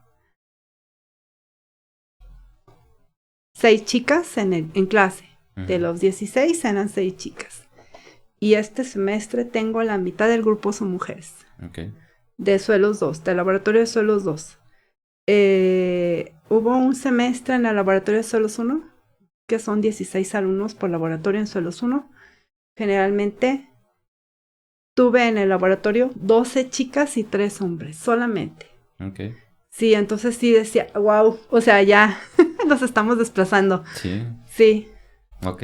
6 chicas en clase. De los 16 eran 6 chicas. Y este semestre tengo la mitad del grupo son mujeres. Okay. De suelos 2, del laboratorio de suelos 2. Hubo un semestre en el laboratorio de suelos 1, que son 16 alumnos por laboratorio en suelos 1. Generalmente tuve en el laboratorio 12 chicas y 3 hombres, solamente. Okay. Sí, entonces sí decía, wow, o sea, ya nos estamos desplazando. Sí. Sí. Ok.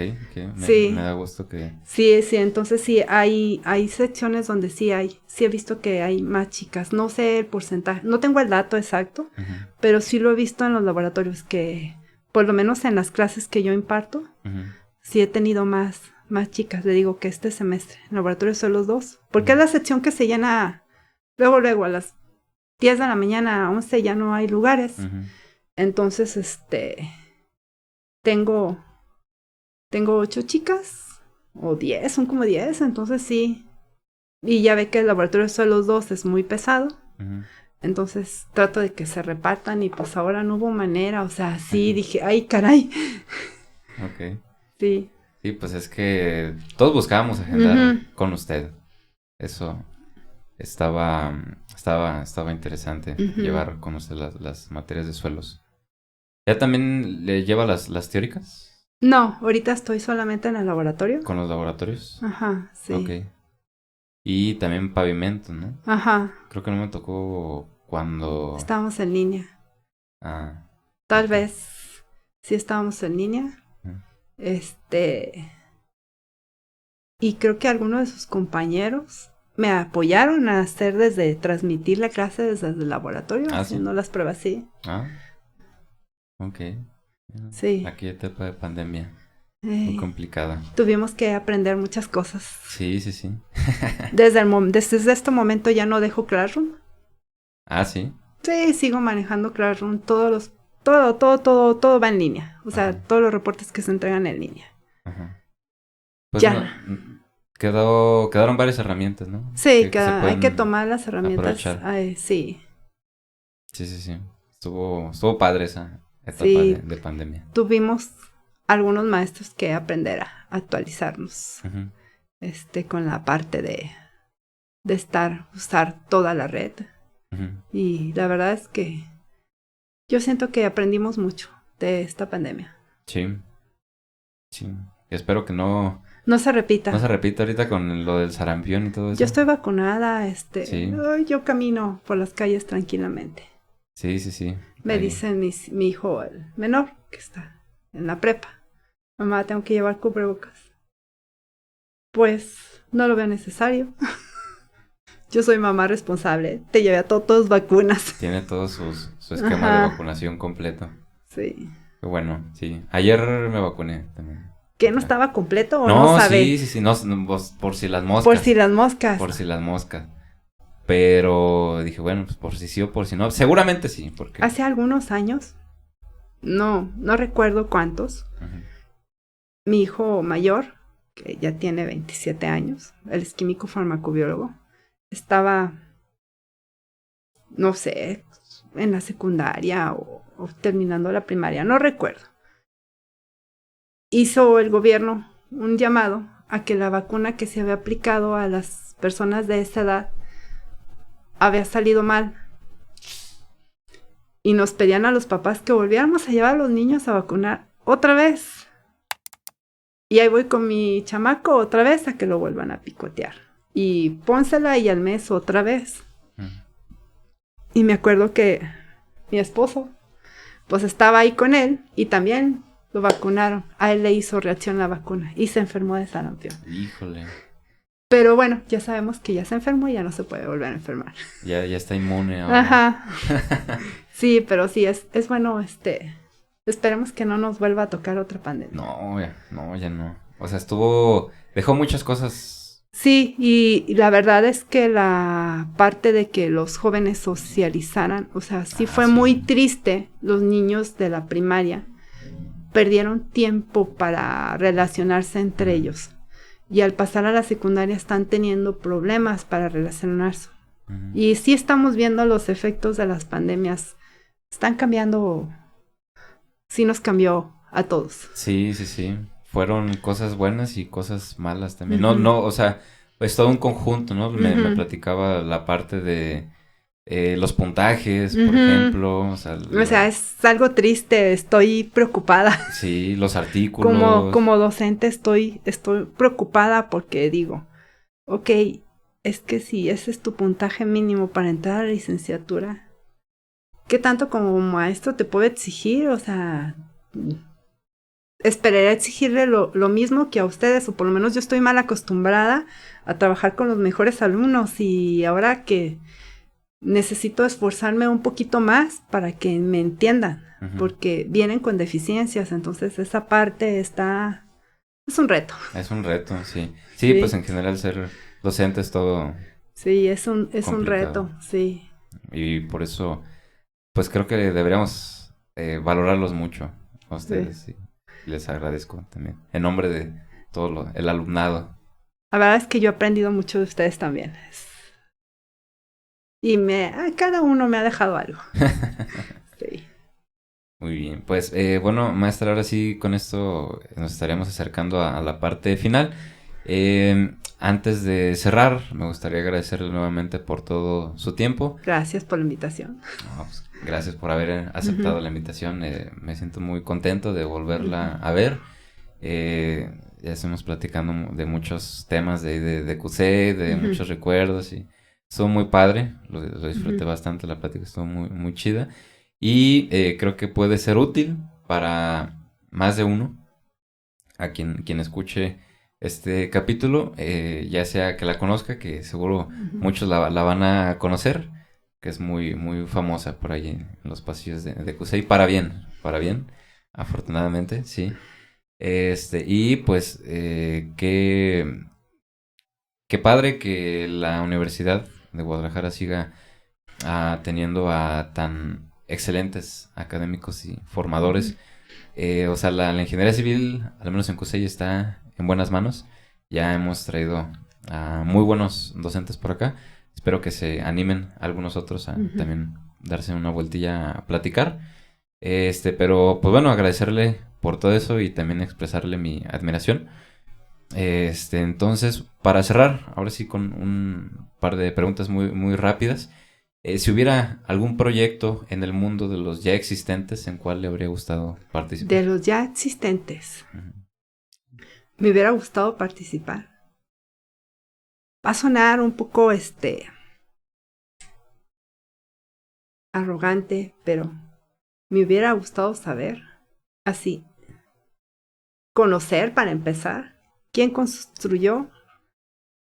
Sí. Me da gusto que... Sí, entonces sí, hay secciones donde sí he visto que hay más chicas. No sé el porcentaje, no tengo el dato exacto, Uh-huh. pero sí lo he visto en los laboratorios que, por lo menos en las clases que yo imparto, Uh-huh. sí he tenido más chicas, le digo que este semestre, en laboratorio son los 2, porque es la sección que se llena luego, a las 10 de la mañana, a 11 ya no hay lugares. Uh-huh. Entonces, tengo 8 chicas, o 10, son como 10, entonces sí. Y ya ve que el laboratorio son los 2, es muy pesado. Uh-huh. Entonces trato de que se repartan y pues ahora no hubo manera, o sea, sí, Uh-huh. dije, ay, caray. Ok. Sí. Sí, pues es que todos buscábamos agendar Uh-huh. con usted. Eso estaba interesante, Uh-huh. llevar con usted las materias de suelos. ¿Ya también le lleva las teóricas? No, ahorita estoy solamente en el laboratorio. ¿Con los laboratorios? Ajá, sí. Ok. Y también pavimento, ¿no? Ajá, Creo que no me tocó cuando... estábamos en línea. Ah, Tal ok. vez sí estábamos en línea. Y creo que algunos de sus compañeros me apoyaron a transmitir la clase desde el laboratorio, Ah, haciendo ¿sí? las pruebas, sí. Ah, ok. Sí. Aquí etapa de pandemia. Muy complicada. Tuvimos que aprender muchas cosas. Sí. Desde este momento ya no dejo Classroom. Ah, sí. Sí, sigo manejando Classroom. Todo va en línea. O sea, Ajá. todos los reportes que se entregan en línea. Ajá. Pues Ya. no, quedaron varias herramientas, ¿no? Sí, Que se hay que pueden tomar las herramientas. aprovechar. Ay, sí. Sí. Estuvo padre esa etapa Sí. de pandemia. Tuvimos algunos maestros que aprender a actualizarnos. Ujú. Con la parte de usar toda la red. Ujú. Y la verdad es que yo siento que aprendimos mucho de esta pandemia. Sí. Espero que no se repita. se repita ahorita con lo del sarampión y todo eso. Yo estoy vacunada, Sí. yo camino por las calles tranquilamente. Sí. Me Ahí. dice mi hijo, el menor, que está en la prepa. Mamá, tengo que llevar cubrebocas. Pues no lo veo necesario. Yo soy mamá responsable. Te llevé a todas vacunas. Tiene todo su esquema de vacunación completo. Sí. Qué bueno, sí. Ayer me vacuné también. ¿Qué no estaba completo o No, no sabe? sí, no, por si las moscas. Por si las moscas. Por si las moscas. Pero dije, bueno, pues por si sí o por si no. Seguramente sí, porque... Hace algunos años, no recuerdo cuántos, mi hijo mayor, que ya tiene 27 años, él es químico farmacobiólogo, estaba, no sé, en la secundaria o terminando la primaria, no recuerdo. Hizo el gobierno un llamado a que la vacuna que se había aplicado a las personas de esa edad había salido mal. Y nos pedían a los papás que volviéramos a llevar a los niños a vacunar otra vez. Y ahí voy con mi chamaco otra vez a que lo vuelvan a picotear. Y pónsela y al mes otra vez. Y me acuerdo que mi esposo, pues estaba ahí con él y también lo vacunaron. A él le hizo reacción la vacuna y se enfermó de sarampión. Híjole. Pero bueno, ya sabemos que ya se enfermó y ya no se puede volver a enfermar. Ya está inmune ahora. Ajá. Sí, pero sí, es bueno, esperemos que no nos vuelva a tocar otra pandemia. No, ya no. O sea, dejó muchas cosas. Sí, y la verdad es que la parte de que los jóvenes socializaran, o sea, sí fue muy triste. Los niños de la primaria perdieron tiempo para relacionarse entre ellos. Y al pasar a la secundaria están teniendo problemas para relacionarse. Y sí estamos viendo los efectos de las pandemias. Están cambiando, sí nos cambió a todos. Sí. Fueron cosas buenas y cosas malas también. No, o sea, es todo un conjunto, ¿no? Me platicaba la parte de los puntajes, por ejemplo. O sea, es algo triste, estoy preocupada. Sí, los artículos. Como docente estoy preocupada porque digo, ok, es que si ese es tu puntaje mínimo para entrar a la licenciatura, ¿qué tanto como maestro te puedo exigir? O sea, esperaré exigirle lo mismo que a ustedes, o por lo menos yo estoy mal acostumbrada a trabajar con los mejores alumnos y ahora que necesito esforzarme un poquito más para que me entiendan, porque vienen con deficiencias, entonces esa parte es un reto. Es un reto, sí. Sí, pues en general ser docente es todo. Sí, es un reto, sí. Y por eso, pues creo que deberíamos valorarlos mucho a ustedes, sí. Les agradezco también, en nombre de todo el alumnado. La verdad es que yo he aprendido mucho de ustedes también. Y cada uno me ha dejado algo. Sí. Muy bien, pues bueno, maestra, ahora sí con esto nos estaríamos acercando a la parte final. Antes de cerrar, me gustaría agradecerle nuevamente por todo su tiempo. Gracias por la invitación. No, pues, gracias por haber aceptado la invitación. Me siento muy contento de volverla a ver. Ya estamos platicando de muchos temas de QC, de muchos recuerdos y estuvo muy padre. Lo disfruté bastante, la plática estuvo muy, muy chida. Y creo que puede ser útil para más de uno, a quien escuche este capítulo, ya sea que la conozca, que seguro muchos la van a conocer, que es muy, muy famosa por ahí en los pasillos de CUSEI, para bien, afortunadamente, sí. Y pues, qué padre que la Universidad de Guadalajara siga teniendo a tan excelentes académicos y formadores. O sea, la ingeniería civil, al menos en CUSEI, está en buenas manos. Ya hemos traído a muy buenos docentes por acá. Espero que se animen algunos otros a también darse una vueltilla a platicar. Pero pues bueno, agradecerle por todo eso y también expresarle mi admiración. Entonces, para cerrar, ahora sí con un par de preguntas muy, muy rápidas. Si hubiera algún proyecto en el mundo de los ya existentes, ¿en cuál le habría gustado participar? De los ya existentes. Me hubiera gustado participar. Va a sonar un poco arrogante, pero me hubiera gustado saber, así, conocer para empezar, quién construyó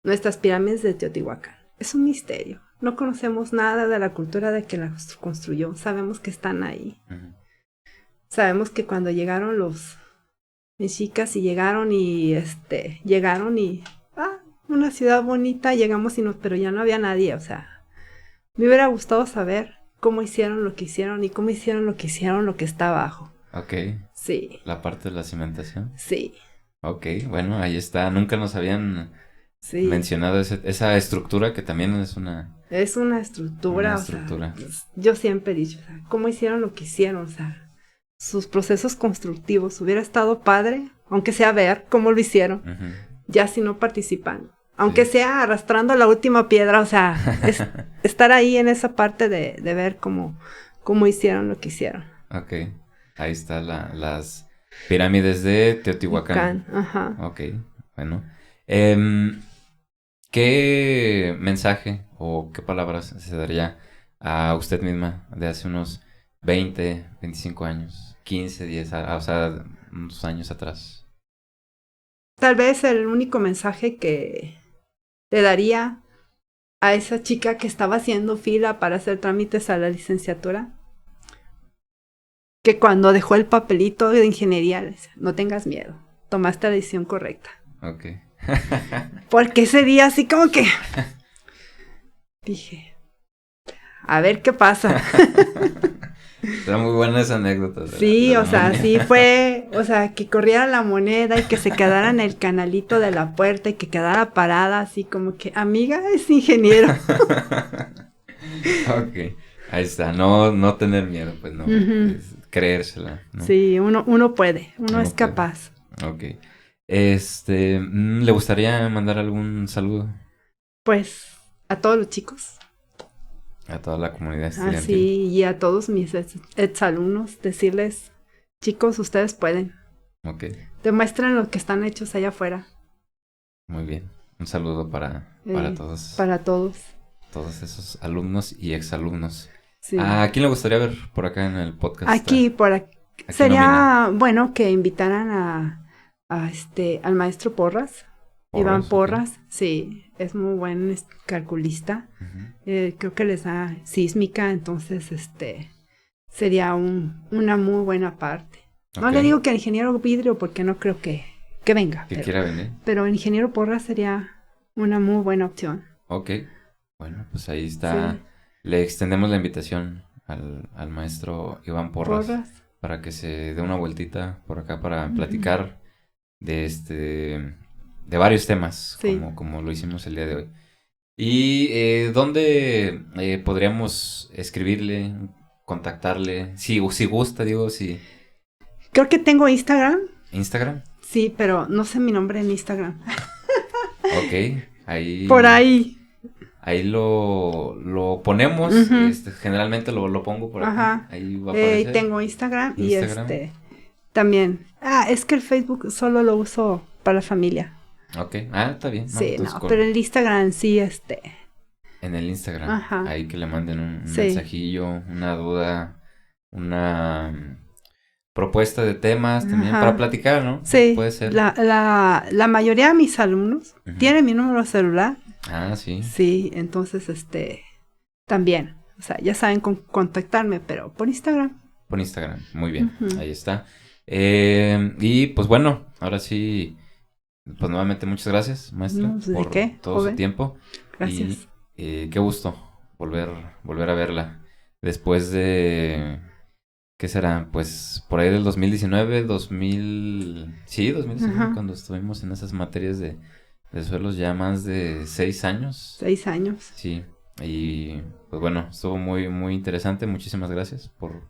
nuestras pirámides de Teotihuacán. Es un misterio. No conocemos nada de la cultura de que las construyó. Sabemos que están ahí. Ujú. Sabemos que cuando llegaron los mexicas y llegaron y una ciudad bonita, llegamos pero ya no había nadie, o sea, me hubiera gustado saber cómo hicieron lo que hicieron y cómo hicieron lo que hicieron lo que está abajo. Ok. Sí. La parte de la cimentación. Sí. Ok, bueno, ahí está. Nunca nos habían Sí. mencionado esa estructura que también es una... Es una estructura, Una o sea, estructura. pues, yo siempre he dicho, o sea, cómo hicieron lo que hicieron, o sea, sus procesos constructivos. Hubiera estado padre, aunque sea ver cómo lo hicieron, Ujú. ya si no participan. Aunque Sí. sea arrastrando la última piedra, o sea, estar ahí en esa parte de ver cómo hicieron lo que hicieron. Ok, ahí está las pirámides de Teotihuacán. Ajá. Ok, bueno. ¿Qué mensaje o qué palabras se daría a usted misma de hace unos 20, 25 años, 15, 10, o sea, unos años atrás? Tal vez el único mensaje que le daría a esa chica que estaba haciendo fila para hacer trámites a la licenciatura, que cuando dejó el papelito de ingeniería, le decía, no tengas miedo, tomaste la decisión correcta. Ok. Porque ese día así como que dije, a ver qué pasa. Era muy buena esa anécdota. Sí, o sea, sí fue, o sea, que corriera la moneda y que se quedara en el canalito de la puerta y que quedara parada así como que, amiga, es ingeniero. Ok, ahí está, no tener miedo, pues no, Ujú. es creérsela, ¿no? Sí, uno puede, uno es puede. capaz. Ok. ¿Le gustaría mandar algún saludo Pues a todos los chicos, a toda la comunidad estudiantil? así, y a todos mis exalumnos, decirles, chicos, ustedes pueden. Ok, Demuestren lo que están hechos allá afuera. muy bien. Un saludo para todos, Para todos. todos esos alumnos y exalumnos. Sí. ¿A quién le gustaría ver por acá en el podcast? Aquí, por aquí. Aquí Sería bueno que invitaran al maestro Porras. Iván ok. Porras, sí, es muy buen calculista. Ujú. Creo que les da sísmica, entonces sería una muy buena parte. No Ok. le digo que al ingeniero Vidrio porque no creo que venga, Que quiera venir. pero el ingeniero Porras sería una muy buena opción. Ok. Bueno, pues ahí está. Sí. Le extendemos la invitación al maestro Iván Porras para que se dé una vueltita por acá para platicar de varios temas, Sí. como lo hicimos el día de hoy. ¿Y dónde podríamos escribirle, contactarle? Si gusta, digo, si Creo que tengo Instagram. Instagram. Sí, pero no sé mi nombre en Instagram. Ok, ahí. Por ahí. Ahí lo ponemos. Ujú. Generalmente lo pongo por acá. Ajá. Ahí va a aparecer. Tengo Instagram, Instagram. y también. Es que el Facebook solo lo uso para la familia. Ok, está bien. Sí, entonces pero el Instagram sí, en el Instagram. Ajá. Ahí que le manden un Sí. mensajillo, una duda, una propuesta de temas también Ajá. para platicar, ¿no? Sí. Puede ser. La mayoría de mis alumnos Ujú. tienen mi número de celular. Sí. Sí, entonces, también. O sea, ya saben contactarme, pero por Instagram. Por Instagram. Muy bien. Ujú. Ahí está. Y pues bueno, ahora sí. Pues nuevamente muchas gracias, maestra, No, pues, ¿de por qué, todo joven? su tiempo. Gracias. Y qué gusto volver a verla. Después de, ¿qué será? Pues por ahí del 2019, 2019, Ajá. cuando estuvimos en esas materias de suelos ya más de 6 años. 6 años. Sí, y pues bueno, estuvo muy, muy interesante. Muchísimas gracias por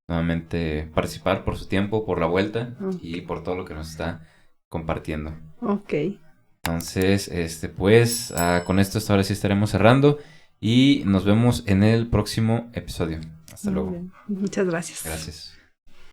nuevamente participar, por su tiempo, por la vuelta y por todo lo que nos está compartiendo. Ok. Entonces, pues con esto ahora sí estaremos cerrando y nos vemos en el próximo episodio. Hasta luego. Muy bien. Muchas gracias. Gracias.